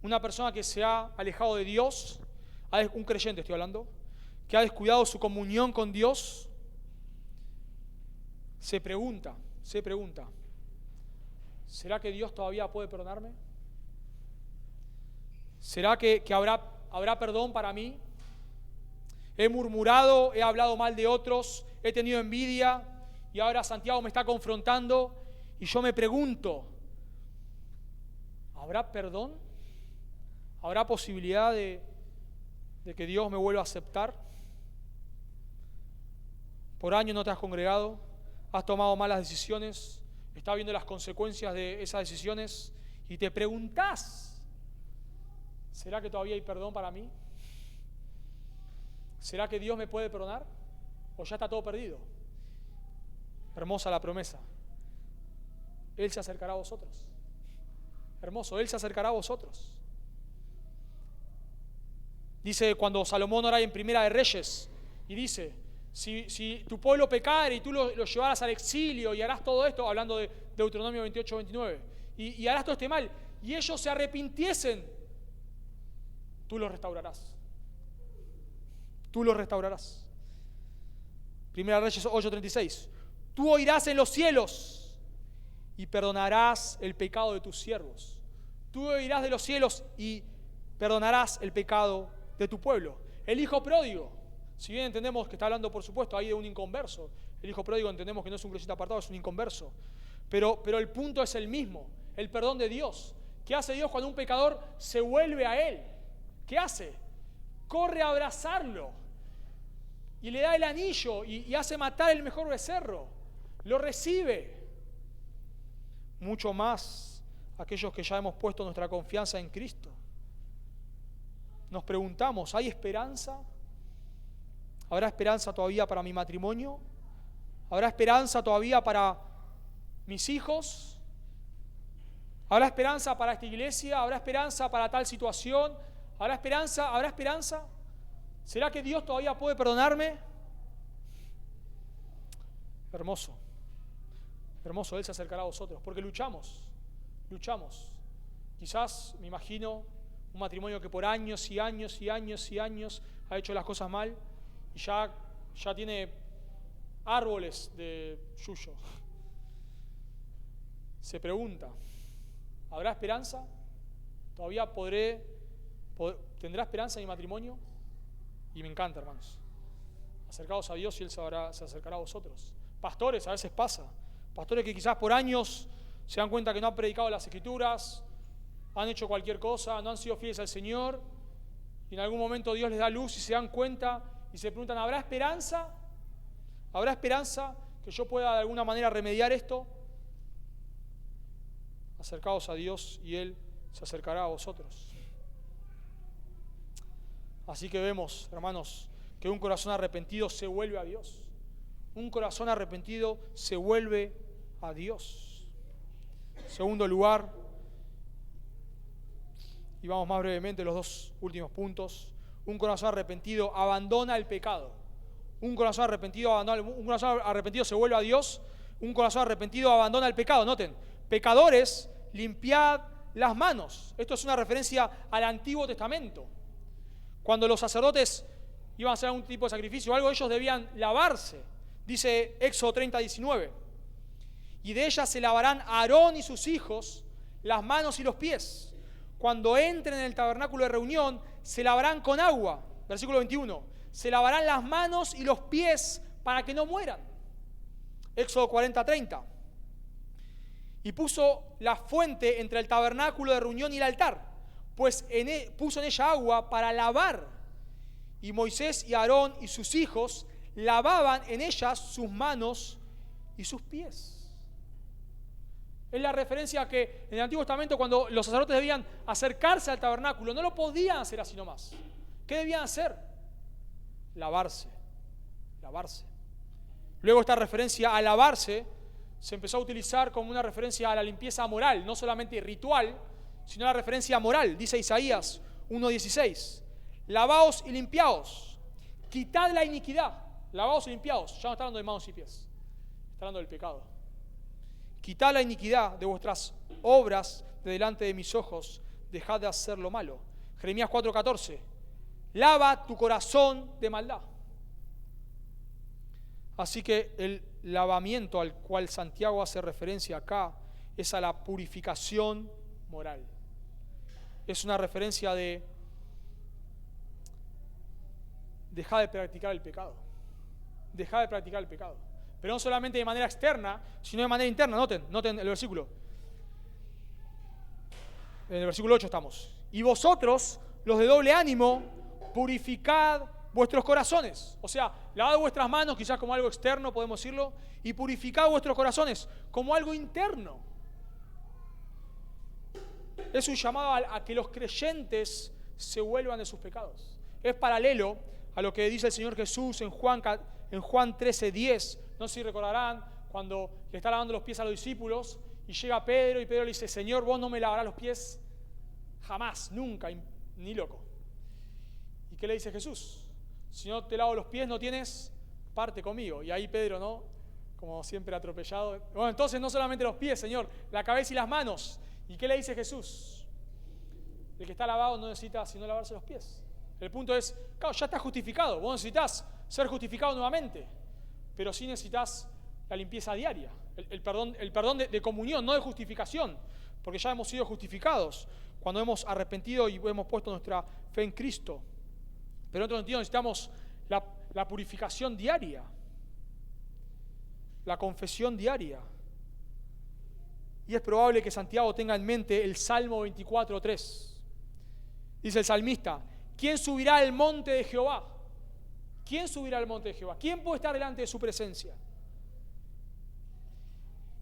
Una persona que se ha alejado de Dios, un creyente estoy hablando, que ha descuidado su comunión con Dios, se pregunta, ¿será que Dios todavía puede perdonarme? ¿Será que habrá perdón para mí? He murmurado, he hablado mal de otros, he tenido envidia y ahora Santiago me está confrontando y yo me pregunto, ¿habrá perdón? ¿Habrá posibilidad de que Dios me vuelva a aceptar? Por años no te has congregado, has tomado malas decisiones, estás viendo las consecuencias de esas decisiones y te preguntás, ¿será que todavía hay perdón para mí? ¿Será que Dios me puede perdonar? ¿O ya está todo perdido? Hermosa la promesa. Él se acercará a vosotros. Hermoso, Él se acercará a vosotros. Dice cuando Salomón ora en Primera de Reyes, y dice, si tu pueblo pecare y tú lo llevaras al exilio y harás todo esto, hablando de Deuteronomio 28-29, y harás todo este mal, y ellos se arrepintiesen, tú los restaurarás. Tú los restaurarás. Primera Reyes 8:36. Tú oirás en los cielos y perdonarás el pecado de tus siervos. Tú oirás de los cielos y perdonarás el pecado de tu pueblo. El hijo pródigo, si bien entendemos que está hablando, por supuesto, ahí de un inconverso, el hijo pródigo entendemos que no es un creyente apartado, es un inconverso. Pero el punto es el mismo, el perdón de Dios. ¿Qué hace Dios cuando un pecador se vuelve a Él? ¿Qué hace? Corre a abrazarlo y le da el anillo y hace matar el mejor becerro. Lo recibe. Mucho más aquellos que ya hemos puesto nuestra confianza en Cristo. Nos preguntamos, ¿hay esperanza? ¿Habrá esperanza todavía para mi matrimonio? ¿Habrá esperanza todavía para mis hijos? ¿Habrá esperanza para esta iglesia? ¿Habrá esperanza para tal situación? ¿Habrá esperanza? ¿Habrá esperanza? ¿Será que Dios todavía puede perdonarme? Hermoso. Hermoso, Él se acercará a vosotros, porque luchamos. Quizás, me imagino, un matrimonio que por años y años y años y años ha hecho las cosas mal y ya tiene árboles de yuyo. Se pregunta, ¿habrá esperanza? ¿Todavía tendrá esperanza en mi matrimonio? Y me encanta, hermanos. Acercaos a Dios y Él se acercará a vosotros. Pastores, a veces pasa. Pastores que quizás por años se dan cuenta que no han predicado las Escrituras, han hecho cualquier cosa, no han sido fieles al Señor, y en algún momento Dios les da luz y se dan cuenta y se preguntan, ¿habrá esperanza? ¿Habrá esperanza que yo pueda de alguna manera remediar esto? Acercaos a Dios y Él se acercará a vosotros. Así que vemos, hermanos, que un corazón arrepentido se vuelve a Dios. Un corazón arrepentido se vuelve a Dios. Segundo lugar, y vamos más brevemente los dos últimos puntos, un corazón arrepentido abandona el pecado. Un corazón arrepentido se vuelve a Dios. Un corazón arrepentido abandona el pecado. Noten, pecadores, limpiad las manos. Esto es una referencia al Antiguo Testamento. Cuando los sacerdotes iban a hacer algún tipo de sacrificio o algo, ellos debían lavarse. Dice Éxodo 30:19. Y de ellas se lavarán Aarón y sus hijos las manos y los pies. Cuando entren en el tabernáculo de reunión, se lavarán con agua. Versículo 21. Se lavarán las manos y los pies para que no mueran. Éxodo 40:30. Y puso la fuente entre el tabernáculo de reunión y el altar, pues puso en ella agua para lavar. Y Moisés y Aarón y sus hijos lavaban en ellas sus manos y sus pies. Es la referencia a que en el Antiguo Testamento, cuando los sacerdotes debían acercarse al tabernáculo, no lo podían hacer así nomás. ¿Qué debían hacer? Lavarse. Luego esta referencia a lavarse se empezó a utilizar como una referencia a la limpieza moral, no solamente ritual, sino a la referencia moral. Dice Isaías 1:16, lavaos y limpiaos, quitad la iniquidad. Lavaos y limpiaos, ya no está hablando de manos y pies, está hablando del pecado. Quitad la iniquidad de vuestras obras de delante de mis ojos, dejad de hacer lo malo. Jeremías 4:14, lava tu corazón de maldad. Así que el lavamiento al cual Santiago hace referencia acá es a la purificación moral. Es una referencia de dejar de practicar el pecado. Dejar de practicar el pecado. Pero no solamente de manera externa, sino de manera interna. Noten el versículo. En el versículo 8 estamos. Y vosotros, los de doble ánimo, purificad vuestros corazones. O sea, lavad vuestras manos, quizás como algo externo, podemos decirlo, y purificad vuestros corazones como algo interno. Es un llamado a que los creyentes se vuelvan de sus pecados. Es paralelo a lo que dice el Señor Jesús en Juan 13:10. No sé si recordarán cuando le está lavando los pies a los discípulos y llega Pedro y Pedro le dice: Señor, vos no me lavarás los pies jamás, nunca, ni loco. ¿Y qué le dice Jesús? Si no te lavo los pies no tienes parte conmigo. Y ahí Pedro, ¿no? Como siempre atropellado. Bueno, entonces no solamente los pies, Señor, la cabeza y las manos. ¿Y qué le dice Jesús? El que está lavado no necesita sino lavarse los pies. El punto es, claro, ya estás justificado. Vos necesitas ser justificado nuevamente, pero sí necesitas la limpieza diaria, el perdón de comunión, no de justificación, porque ya hemos sido justificados cuando hemos arrepentido y hemos puesto nuestra fe en Cristo. Pero en otro sentido necesitamos la purificación diaria, la confesión diaria. Y es probable que Santiago tenga en mente el Salmo 24:3. Dice el salmista: ¿quién subirá al monte de Jehová? ¿Quién subirá al monte de Jehová? ¿Quién puede estar delante de su presencia?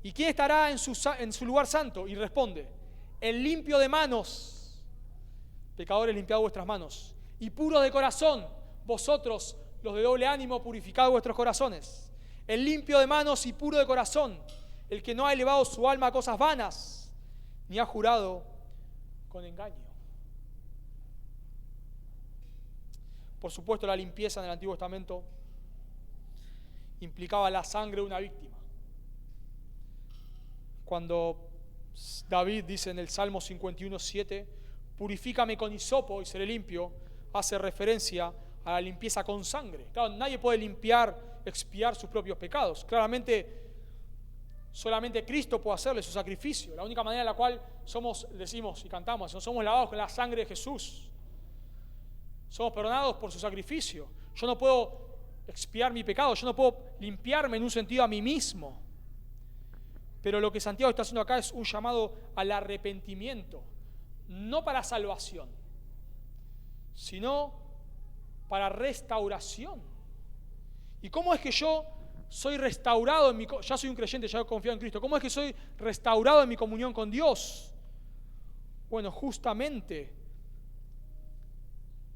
¿Y quién estará en su lugar santo? Y responde: el limpio de manos. Pecadores, limpiad vuestras manos. Y puros de corazón, vosotros, los de doble ánimo, purificad vuestros corazones. El limpio de manos y puro de corazón, el que no ha elevado su alma a cosas vanas, ni ha jurado con engaño. Por supuesto, la limpieza en el Antiguo Testamento implicaba la sangre de una víctima. Cuando David dice en el Salmo 51:7, purifícame con hisopo y seré limpio, hace referencia a la limpieza con sangre. Claro, nadie puede expiar sus propios pecados. Claramente, solamente Cristo puede hacerle su sacrificio. La única manera en la cual decimos y cantamos, somos lavados con la sangre de Jesús. Somos perdonados por su sacrificio. Yo no puedo expiar mi pecado, yo no puedo limpiarme en un sentido a mí mismo. Pero lo que Santiago está haciendo acá es un llamado al arrepentimiento, no para salvación, sino para restauración. ¿Y cómo es que yo soy restaurado ya soy un creyente, ya he confiado en Cristo? ¿Cómo es que soy restaurado en mi comunión con Dios? Bueno, justamente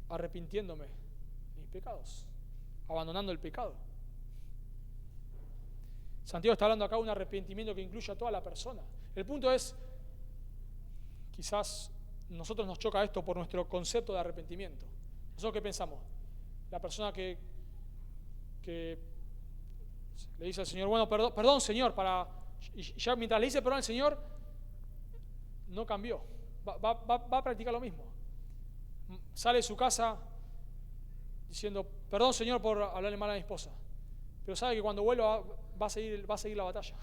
arrepintiéndome de mis pecados, abandonando el pecado. Santiago está hablando acá de un arrepentimiento que incluye a toda la persona. El punto es, quizás nosotros nos choca esto por nuestro concepto de arrepentimiento. ¿Nosotros qué pensamos? La persona que le dice al Señor, bueno, perdón Señor, y ya mientras le dice perdón al Señor, no cambió, va a practicar lo mismo. Sale de su casa diciendo, perdón Señor por hablarle mal a mi esposa, pero sabe que cuando vuelva va a seguir la batalla.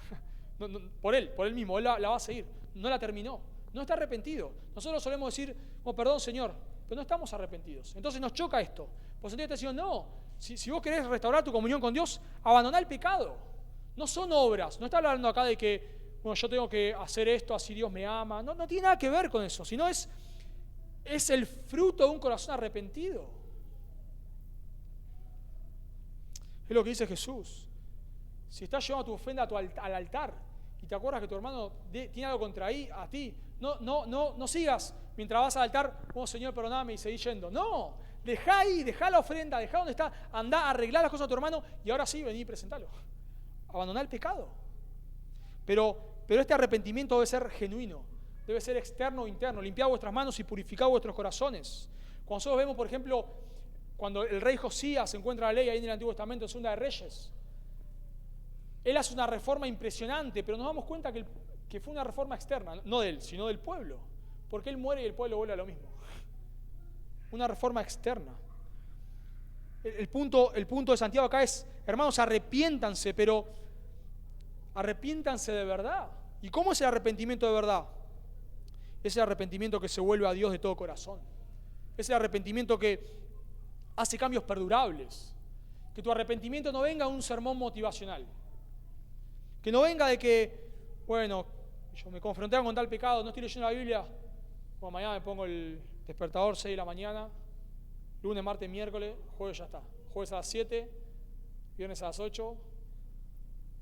Por él mismo, él la va a seguir. No la terminó, no está arrepentido. Nosotros solemos decir, perdón Señor, pero no estamos arrepentidos. Entonces nos choca esto. Por Santiago está diciendo, no, si vos querés restaurar tu comunión con Dios, abandoná el pecado. No son obras, no está hablando acá de que, yo tengo que hacer esto, así Dios me ama. No tiene nada que ver con eso, sino es el fruto de un corazón arrepentido. Es lo que dice Jesús. Si estás llevando tu ofrenda al altar y te acuerdas que tu hermano tiene algo contra ti, no sigas mientras vas al altar, Señor, perdóname y seguí yendo. No, dejá ahí, dejá la ofrenda, dejá donde está, andá, arreglá las cosas de tu hermano y ahora sí, vení y presentalo. Abandoná el pecado. Pero este arrepentimiento debe ser genuino, debe ser externo o interno. Limpiad vuestras manos y purificad vuestros corazones. Cuando nosotros vemos, por ejemplo, cuando el rey Josías encuentra la ley ahí en el Antiguo Testamento, en Segunda de Reyes, él hace una reforma impresionante, pero nos damos cuenta que fue una reforma externa, no de él, sino del pueblo, porque él muere y el pueblo vuelve a lo mismo. Una reforma externa. El punto de Santiago acá es, hermanos, arrepiéntanse, pero arrepiéntanse de verdad. ¿Y cómo es el arrepentimiento de verdad? Es el arrepentimiento que se vuelve a Dios de todo corazón. Es el arrepentimiento que hace cambios perdurables. Que tu arrepentimiento no venga de un sermón motivacional. Que no venga de que, bueno, yo me confronté con tal pecado, no estoy leyendo la Biblia, bueno, mañana me pongo el despertador 6 de la mañana, lunes, martes, miércoles, jueves ya está. Jueves a las 7, viernes a las 8,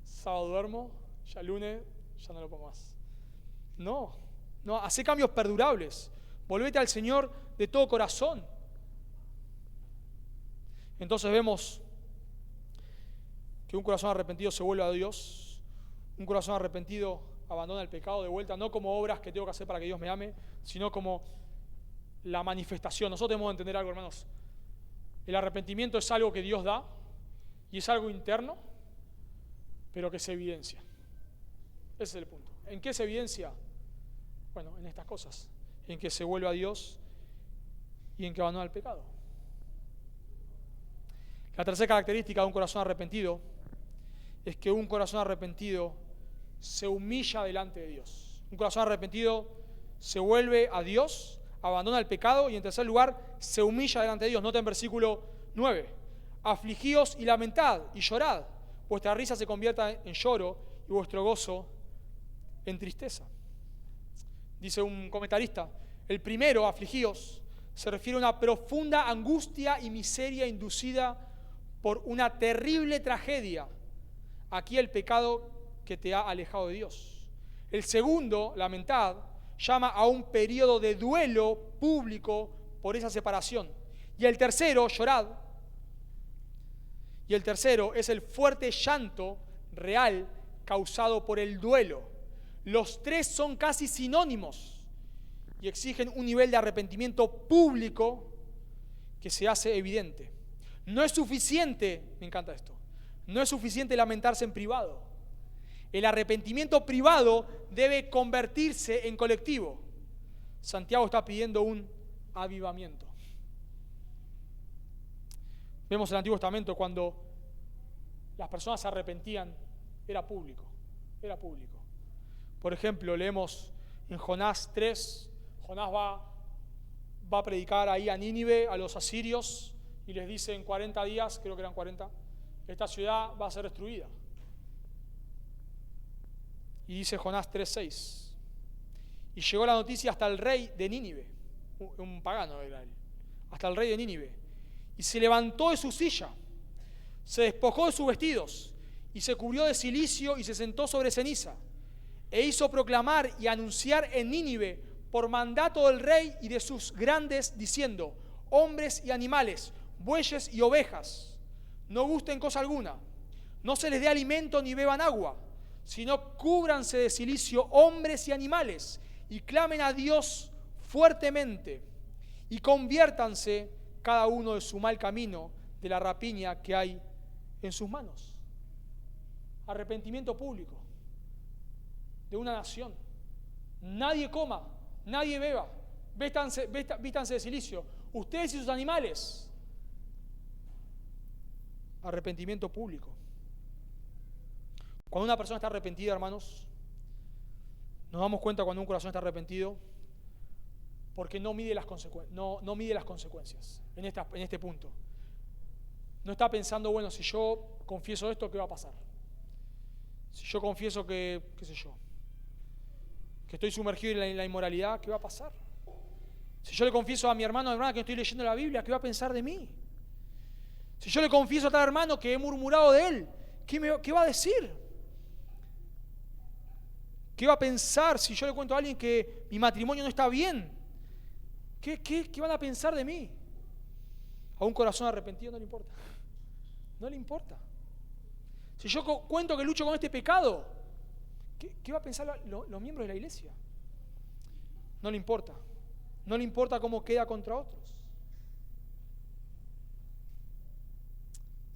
sábado duermo, ya el lunes ya no lo pongo más. No, hacé cambios perdurables. Volvete al Señor de todo corazón. Entonces vemos que un corazón arrepentido se vuelve a Dios. Un corazón arrepentido abandona el pecado de vuelta, no como obras que tengo que hacer para que Dios me ame, sino como la manifestación. Nosotros debemos entender algo, hermanos. El arrepentimiento es algo que Dios da y es algo interno, pero que se evidencia. Ese es el punto. ¿En qué se evidencia? Bueno, en estas cosas. En que se vuelve a Dios y en que abandona el pecado. La tercera característica de un corazón arrepentido es que un corazón arrepentido se humilla delante de Dios. Un corazón arrepentido se vuelve a Dios, abandona el pecado y en tercer lugar se humilla delante de Dios. Nota en versículo 9. Afligíos y lamentad y llorad. Vuestra risa se convierta en lloro y vuestro gozo en tristeza. Dice un comentarista, el primero, afligíos, se refiere a una profunda angustia y miseria inducida por una terrible tragedia. Aquí el pecado que te ha alejado de Dios. El segundo, lamentad, llama a un periodo de duelo público por esa separación. Y el tercero, llorad. Y el tercero es el fuerte llanto real causado por el duelo. Los tres son casi sinónimos y exigen un nivel de arrepentimiento público que se hace evidente. No es suficiente, me encanta esto, no es suficiente lamentarse en privado. El arrepentimiento privado debe convertirse en colectivo. Santiago está pidiendo un avivamiento. Vemos en el Antiguo Testamento cuando las personas se arrepentían, era público. Por ejemplo, leemos en Jonás 3, Jonás va a predicar ahí a Nínive, a los asirios, y les dice en 40 días, creo que eran 40, esta ciudad va a ser destruida. Y dice Jonás 3:6. Y llegó la noticia hasta el rey de Nínive, un pagano era él, hasta el rey de Nínive. Y se levantó de su silla, se despojó de sus vestidos, y se cubrió de cilicio y se sentó sobre ceniza. E hizo proclamar y anunciar en Nínive, por mandato del rey y de sus grandes, diciendo: hombres y animales, bueyes y ovejas, no gusten cosa alguna, no se les dé alimento ni beban agua, sino cúbranse de cilicio hombres y animales, y clamen a Dios fuertemente, y conviértanse cada uno de su mal camino, de la rapiña que hay en sus manos. Arrepentimiento público de una nación. Nadie coma, nadie beba, vístanse de cilicio, ustedes y sus animales. Arrepentimiento público. Cuando una persona está arrepentida, hermanos, nos damos cuenta cuando un corazón está arrepentido porque no mide las consecuencias en este punto. No está pensando, bueno, si yo confieso esto, ¿qué va a pasar? Si yo confieso que estoy sumergido en la inmoralidad, ¿qué va a pasar? Si yo le confieso a mi hermano o hermana que estoy leyendo la Biblia, ¿qué va a pensar de mí? Si yo le confieso a tal hermano que he murmurado de él, ¿qué va a decir? ¿Qué va a pensar si yo le cuento a alguien que mi matrimonio no está bien? ¿Qué van a pensar de mí? A un corazón arrepentido no le importa. No le importa. Si yo cuento que lucho con este pecado, ¿qué va a pensar los miembros de la iglesia? No le importa. No le importa cómo queda contra otros.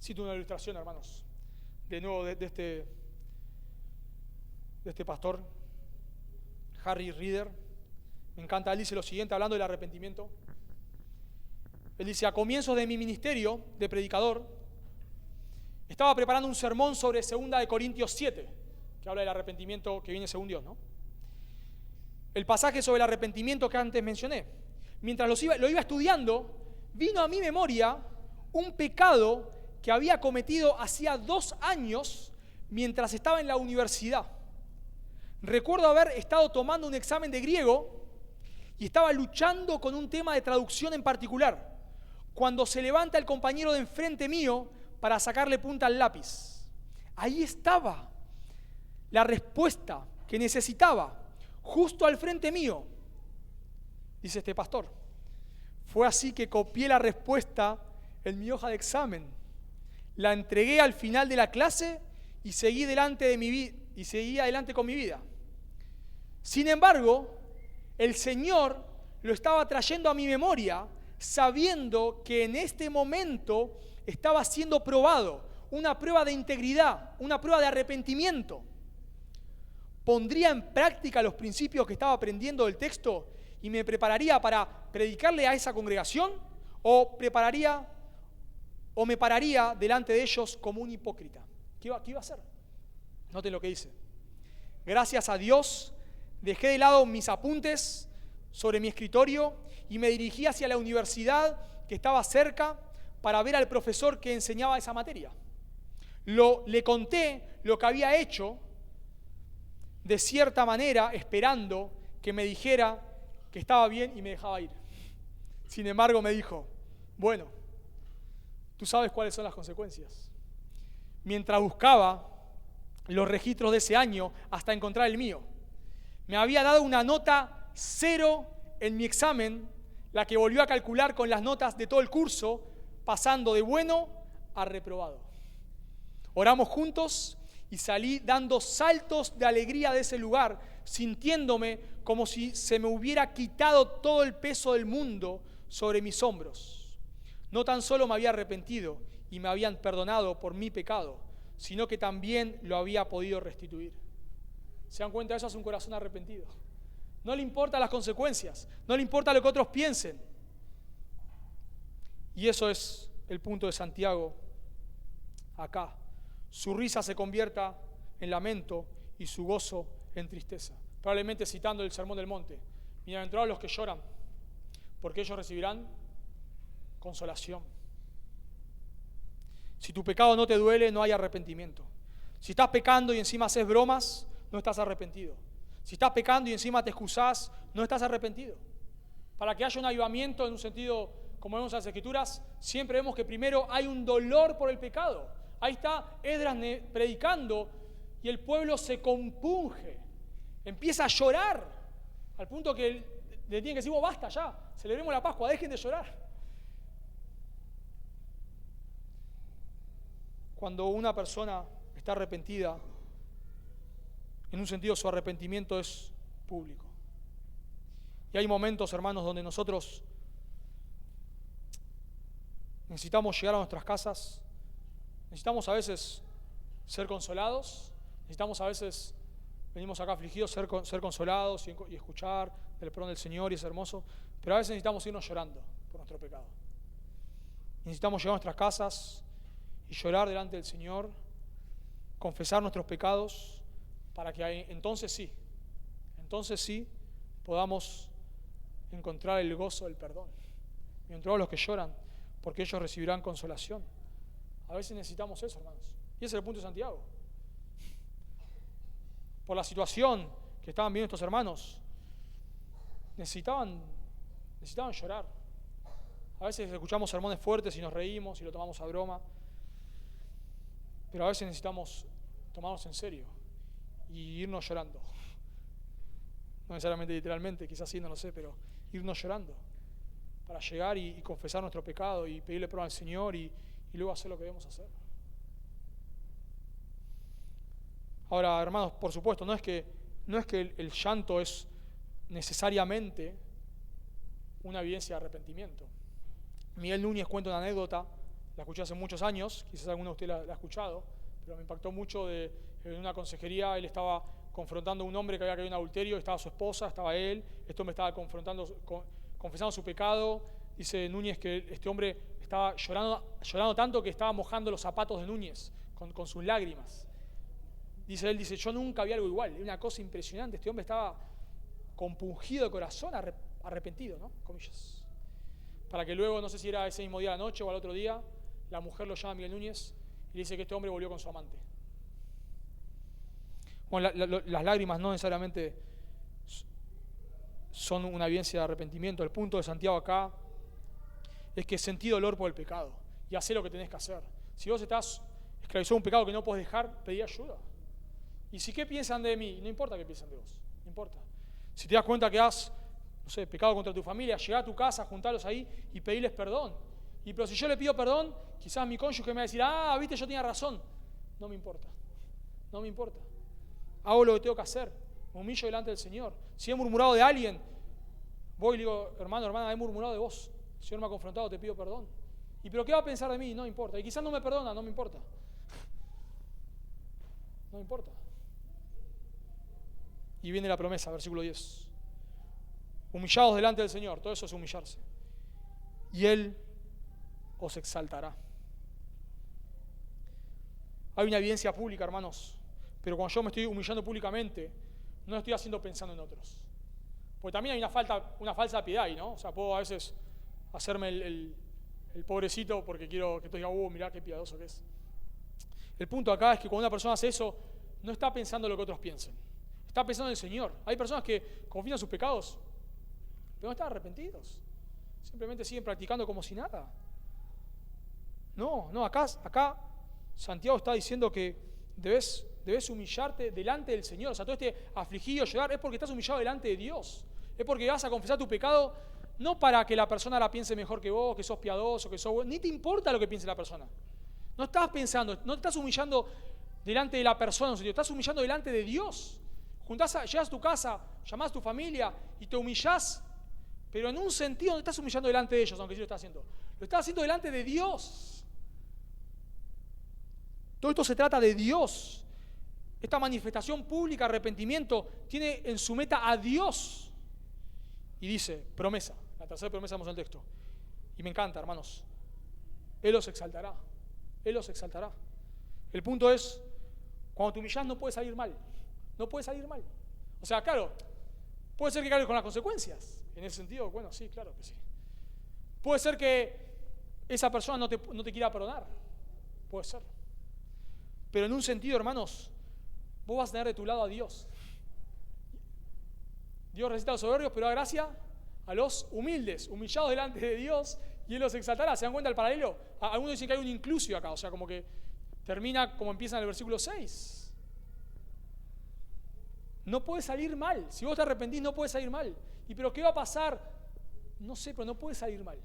Cito una ilustración, hermanos, de nuevo de este pastor, Harry Reeder. Me encanta, él dice lo siguiente, hablando del arrepentimiento. Él dice: a comienzos de mi ministerio de predicador, estaba preparando un sermón sobre 2 Corintios 7. que habla del arrepentimiento que viene según Dios, ¿no? El pasaje sobre el arrepentimiento que antes mencioné. Mientras lo iba estudiando, vino a mi memoria un pecado que había cometido hacía 2 años mientras estaba en la universidad. Recuerdo haber estado tomando un examen de griego y estaba luchando con un tema de traducción en particular, cuando se levanta el compañero de enfrente mío para sacarle punta al lápiz. Ahí estaba la respuesta que necesitaba, justo al frente mío, dice este pastor. Fue así que copié la respuesta en mi hoja de examen, la entregué al final de la clase y seguí adelante con mi vida. Sin embargo, el Señor lo estaba trayendo a mi memoria, sabiendo que en este momento estaba siendo probado, una prueba de integridad, una prueba de arrepentimiento. ¿Pondría en práctica los principios que estaba aprendiendo del texto y me prepararía para predicarle a esa congregación? ¿O me pararía delante de ellos como un hipócrita? ¿Qué iba a hacer? Noten lo que dice. Gracias a Dios, dejé de lado mis apuntes sobre mi escritorio y me dirigí hacia la universidad que estaba cerca para ver al profesor que enseñaba esa materia. Le conté lo que había hecho, de cierta manera, esperando que me dijera que estaba bien y me dejaba ir. Sin embargo, me dijo, bueno, tú sabes cuáles son las consecuencias. Mientras buscaba los registros de ese año hasta encontrar el mío, me había dado una nota 0 en mi examen, la que volvió a calcular con las notas de todo el curso, pasando de bueno a reprobado. Oramos juntos y salí dando saltos de alegría de ese lugar, sintiéndome como si se me hubiera quitado todo el peso del mundo sobre mis hombros. No tan solo me había arrepentido y me habían perdonado por mi pecado, sino que también lo había podido restituir. ¿Se dan cuenta? Eso es un corazón arrepentido. No le importan las consecuencias, no le importa lo que otros piensen. Y eso es el punto de Santiago acá. Su risa se convierta en lamento y su gozo en tristeza. Probablemente citando el Sermón del Monte. Bienaventurados los que lloran, porque ellos recibirán consolación. Si tu pecado no te duele, no hay arrepentimiento. Si estás pecando y encima haces bromas, no estás arrepentido. Si estás pecando y encima te excusás, no estás arrepentido. Para que haya un avivamiento en un sentido, como vemos en las Escrituras, siempre vemos que primero hay un dolor por el pecado. Ahí está Esdras predicando y el pueblo se compunge, empieza a llorar, al punto que le tienen que decir, basta ya, celebremos la Pascua, dejen de llorar. Cuando una persona está arrepentida, en un sentido su arrepentimiento es público. Y hay momentos, hermanos, donde nosotros necesitamos llegar a nuestras casas, necesitamos a veces ser consolados, necesitamos a veces, venimos acá afligidos, ser consolados y escuchar del perdón del Señor y es hermoso, pero a veces necesitamos irnos llorando por nuestro pecado. Necesitamos llegar a nuestras casas y llorar delante del Señor, confesar nuestros pecados, para que entonces sí podamos encontrar el gozo del perdón. Bienaventurados los que lloran, porque ellos recibirán consolación. A veces necesitamos eso, hermanos. Y ese es el punto de Santiago. Por la situación que estaban viendo estos hermanos, necesitaban llorar. A veces escuchamos sermones fuertes y nos reímos y lo tomamos a broma, pero a veces necesitamos tomarnos en serio y irnos llorando. No necesariamente literalmente, quizás sí, no lo sé, pero irnos llorando para llegar y confesar nuestro pecado y pedirle perdón al Señor y luego hacer lo que debemos hacer. Ahora, hermanos, por supuesto, no es que el llanto es necesariamente una evidencia de arrepentimiento. Miguel Núñez cuenta una anécdota, la escuché hace muchos años, quizás alguno de ustedes la ha escuchado, pero me impactó mucho en una consejería. Él estaba confrontando a un hombre que había caído en adulterio, estaba su esposa, estaba él, este hombre estaba confesando su pecado. Dice Núñez que este hombre estaba llorando tanto que estaba mojando los zapatos de Núñez con sus lágrimas. Él dice, yo nunca vi algo igual. Era una cosa impresionante. Este hombre estaba compungido de corazón, arrepentido, ¿no? Comillas. Para que luego, no sé si era ese mismo día a la noche o al otro día, la mujer lo llama a Miguel Núñez y le dice que este hombre volvió con su amante. Bueno, las lágrimas no necesariamente son una evidencia de arrepentimiento. El punto de Santiago acá es que sentí dolor por el pecado y hacé lo que tenés que hacer. Si vos estás esclavizado a un pecado que no podés dejar, pedí ayuda. Y si qué piensan de mí, no importa qué piensan de vos, no importa. Si te das cuenta que has, no sé, pecado contra tu familia, llegá a tu casa, juntarlos ahí y pedirles perdón. Pero si yo le pido perdón, quizás mi cónyuge me va a decir, viste, yo tenía razón. No me importa, no me importa. Hago lo que tengo que hacer, me humillo delante del Señor. Si he murmurado de alguien, voy y le digo, hermano, hermana, he murmurado de vos. El Señor me ha confrontado, te pido perdón. ¿Pero qué va a pensar de mí? No me importa. Y quizás no me perdona, no me importa. No me importa. Y viene la promesa, versículo 10. Humillados delante del Señor, todo eso es humillarse. Y Él os exaltará. Hay una evidencia pública, hermanos, pero cuando yo me estoy humillando públicamente, no lo estoy haciendo pensando en otros. Porque también hay una falsa piedad ahí, ¿no? O sea, puedo a veces hacerme el pobrecito porque quiero que todos digan, mirá qué piadoso que es. El punto acá es que cuando una persona hace eso, no está pensando en lo que otros piensen. Está pensando en el Señor. Hay personas que confían en sus pecados, pero no están arrepentidos. Simplemente siguen practicando como si nada. No, acá Santiago está diciendo que debes humillarte delante del Señor. O sea, todo este afligido, llorar, es porque estás humillado delante de Dios. Es porque vas a confesar tu pecado, no para que la persona la piense mejor que vos, que sos piadoso, que sos bueno. Ni te importa lo que piense la persona. No estás pensando, no te estás humillando delante de la persona, estás humillando delante de Dios. Llegas a tu casa, llamás a tu familia y te humillás, pero en un sentido no estás humillando delante de ellos, aunque sí lo estás haciendo. Lo estás haciendo delante de Dios. Todo esto se trata de Dios. Esta manifestación pública, arrepentimiento, tiene en su meta a Dios. Y dice, promesa, la tercera promesa vamos al texto. Y me encanta, hermanos. Él os exaltará. Él os exaltará. El punto es, cuando te humillás no puede salir mal. No puede salir mal. O sea, claro, puede ser que cargues con las consecuencias. En ese sentido, bueno, sí, claro que sí. Puede ser que esa persona no te quiera perdonar. Puede ser. Pero en un sentido, hermanos, vos vas a tener de tu lado a Dios. Dios resiste a los soberbios, pero da gracia a los humildes, humillados delante de Dios, y Él los exaltará. ¿Se dan cuenta del paralelo? Algunos dicen que hay un inclusio acá, o sea, como que termina como empieza en el versículo 6. No puede salir mal. Si vos te arrepentís, no puede salir mal. ¿Pero qué va a pasar? No sé, pero no puede salir mal.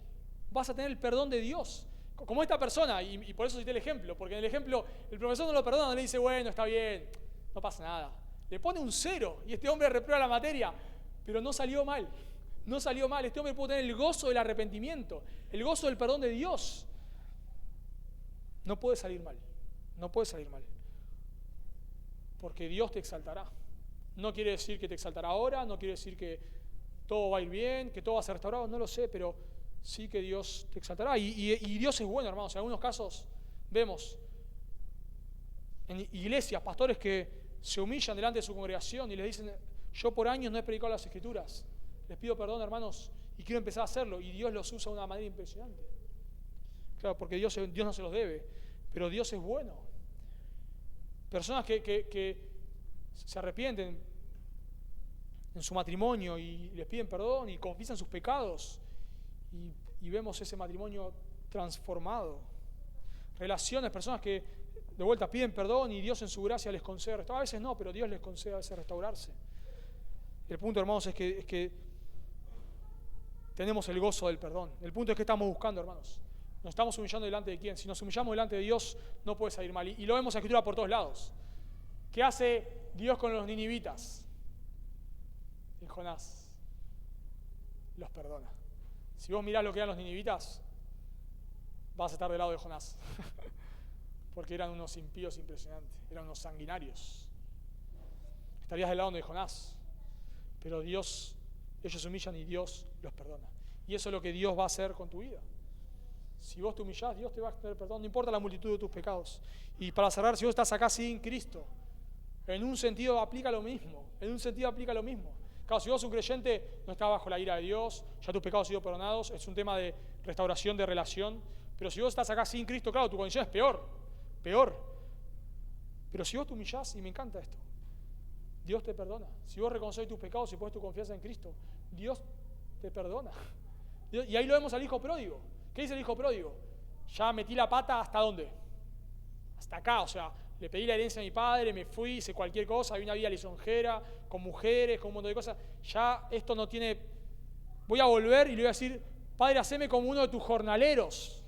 Vas a tener el perdón de Dios. Como esta persona, y por eso cité el ejemplo, porque en el ejemplo el profesor no lo perdona, no le dice, bueno, está bien, no pasa nada. Le pone un 0 y este hombre reprueba la materia, pero no salió mal. No salió mal. Este hombre pudo tener el gozo del arrepentimiento, el gozo del perdón de Dios. No puede salir mal. No puede salir mal. Porque Dios te exaltará. No quiere decir que te exaltará ahora, no quiere decir que todo va a ir bien, que todo va a ser restaurado, no lo sé, pero sí que Dios te exaltará. Y Dios es bueno, hermanos. En algunos casos vemos en iglesias, pastores que se humillan delante de su congregación y les dicen, yo por años no he predicado las Escrituras, les pido perdón, hermanos, y quiero empezar a hacerlo. Y Dios los usa de una manera impresionante. Claro, porque Dios no se los debe, pero Dios es bueno. Personas que se arrepienten en su matrimonio y les piden perdón y confiesan sus pecados y vemos ese matrimonio transformado. Relaciones, personas que de vuelta piden perdón y Dios en su gracia les concede restaurar. A veces no, pero Dios les concede a veces restaurarse. El punto, hermanos, es que tenemos el gozo del perdón. El punto es que estamos buscando, hermanos. Nos estamos humillando delante de quién. Si nos humillamos delante de Dios, no puede salir mal. Y lo vemos en la Escritura por todos lados. ¿Qué hace Dios con los ninivitas? En Jonás los perdona. Si vos mirás lo que eran los ninivitas, vas a estar del lado de Jonás. Porque eran unos impíos impresionantes, eran unos sanguinarios. Estarías del lado de Jonás. Pero ellos se humillan y Dios los perdona. Y eso es lo que Dios va a hacer con tu vida. Si vos te humillás, Dios te va a tener perdón, no importa la multitud de tus pecados. Y para cerrar, si vos estás acá sin Cristo, En un sentido aplica lo mismo. Claro, si vos sos un creyente, no estás bajo la ira de Dios, ya tus pecados han sido perdonados, es un tema de restauración de relación. Pero si vos estás acá sin Cristo, claro, tu condición es peor. Pero si vos te humillás, y me encanta esto, Dios te perdona. Si vos reconoces tus pecados y pones tu confianza en Cristo, Dios te perdona. Y ahí lo vemos al hijo pródigo. ¿Qué dice el hijo pródigo? Ya metí la pata, ¿hasta dónde? Hasta acá, o sea, le pedí la herencia a mi padre, me fui, hice cualquier cosa, vi una vida lisonjera, con mujeres, con un montón de cosas. Ya esto no tiene... Voy a volver y le voy a decir, Padre, haceme como uno de tus jornaleros.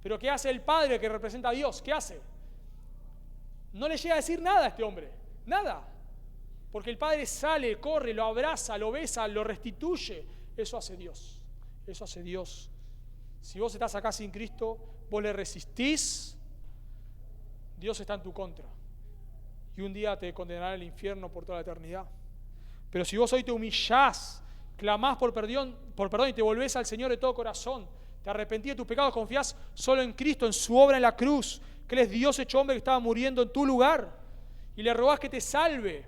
Pero ¿qué hace el padre que representa a Dios? ¿Qué hace? No le llega a decir nada a este hombre, nada. Porque el padre sale, corre, lo abraza, lo besa, lo restituye. Eso hace Dios. Si vos estás acá sin Cristo, vos le resistís, Dios está en tu contra. Y un día te condenará al infierno por toda la eternidad. Pero si vos hoy te humillás, clamás por perdón y te volvés al Señor de todo corazón, te arrepentís de tus pecados, confiás solo en Cristo, en su obra en la cruz, que Él es Dios hecho hombre que estaba muriendo en tu lugar, y le rogás que te salve,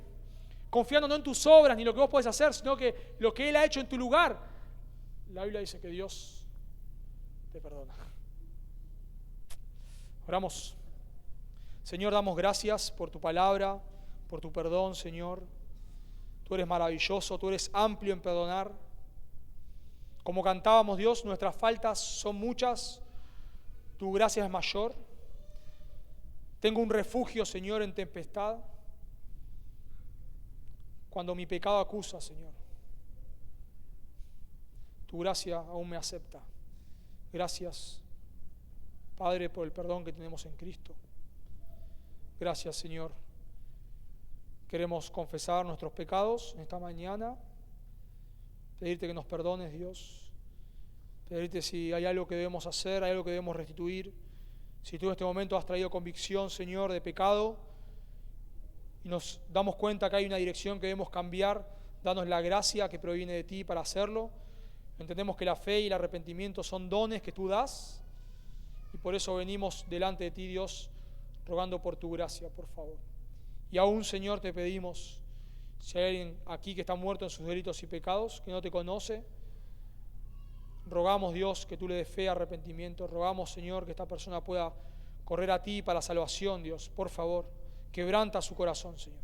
confiando no en tus obras ni lo que vos podés hacer, sino que lo que Él ha hecho en tu lugar, la Biblia dice que Dios te perdona. Oramos. Señor, damos gracias por tu palabra, por tu perdón, Señor. Tú eres maravilloso, tú eres amplio en perdonar. Como cantábamos, Dios, nuestras faltas son muchas, tu gracia es mayor. Tengo un refugio, Señor, en tempestad, cuando mi pecado acusa, Señor. Tu gracia aún me acepta. Gracias, Padre, por el perdón que tenemos en Cristo. Gracias, Señor. Queremos confesar nuestros pecados en esta mañana, pedirte que nos perdones, Dios, pedirte si hay algo que debemos hacer, hay algo que debemos restituir. Si tú en este momento has traído convicción, Señor, de pecado y nos damos cuenta que hay una dirección que debemos cambiar, danos la gracia que proviene de ti para hacerlo. Entendemos que la fe y el arrepentimiento son dones que tú das y por eso venimos delante de ti, Dios, rogando por tu gracia, por favor. Y aún, Señor, te pedimos, si hay alguien aquí que está muerto en sus delitos y pecados, que no te conoce, rogamos, Dios, que tú le des fe y arrepentimiento. Rogamos, Señor, que esta persona pueda correr a ti para salvación, Dios. Por favor, quebranta su corazón, Señor.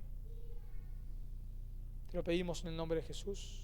Te lo pedimos en el nombre de Jesús.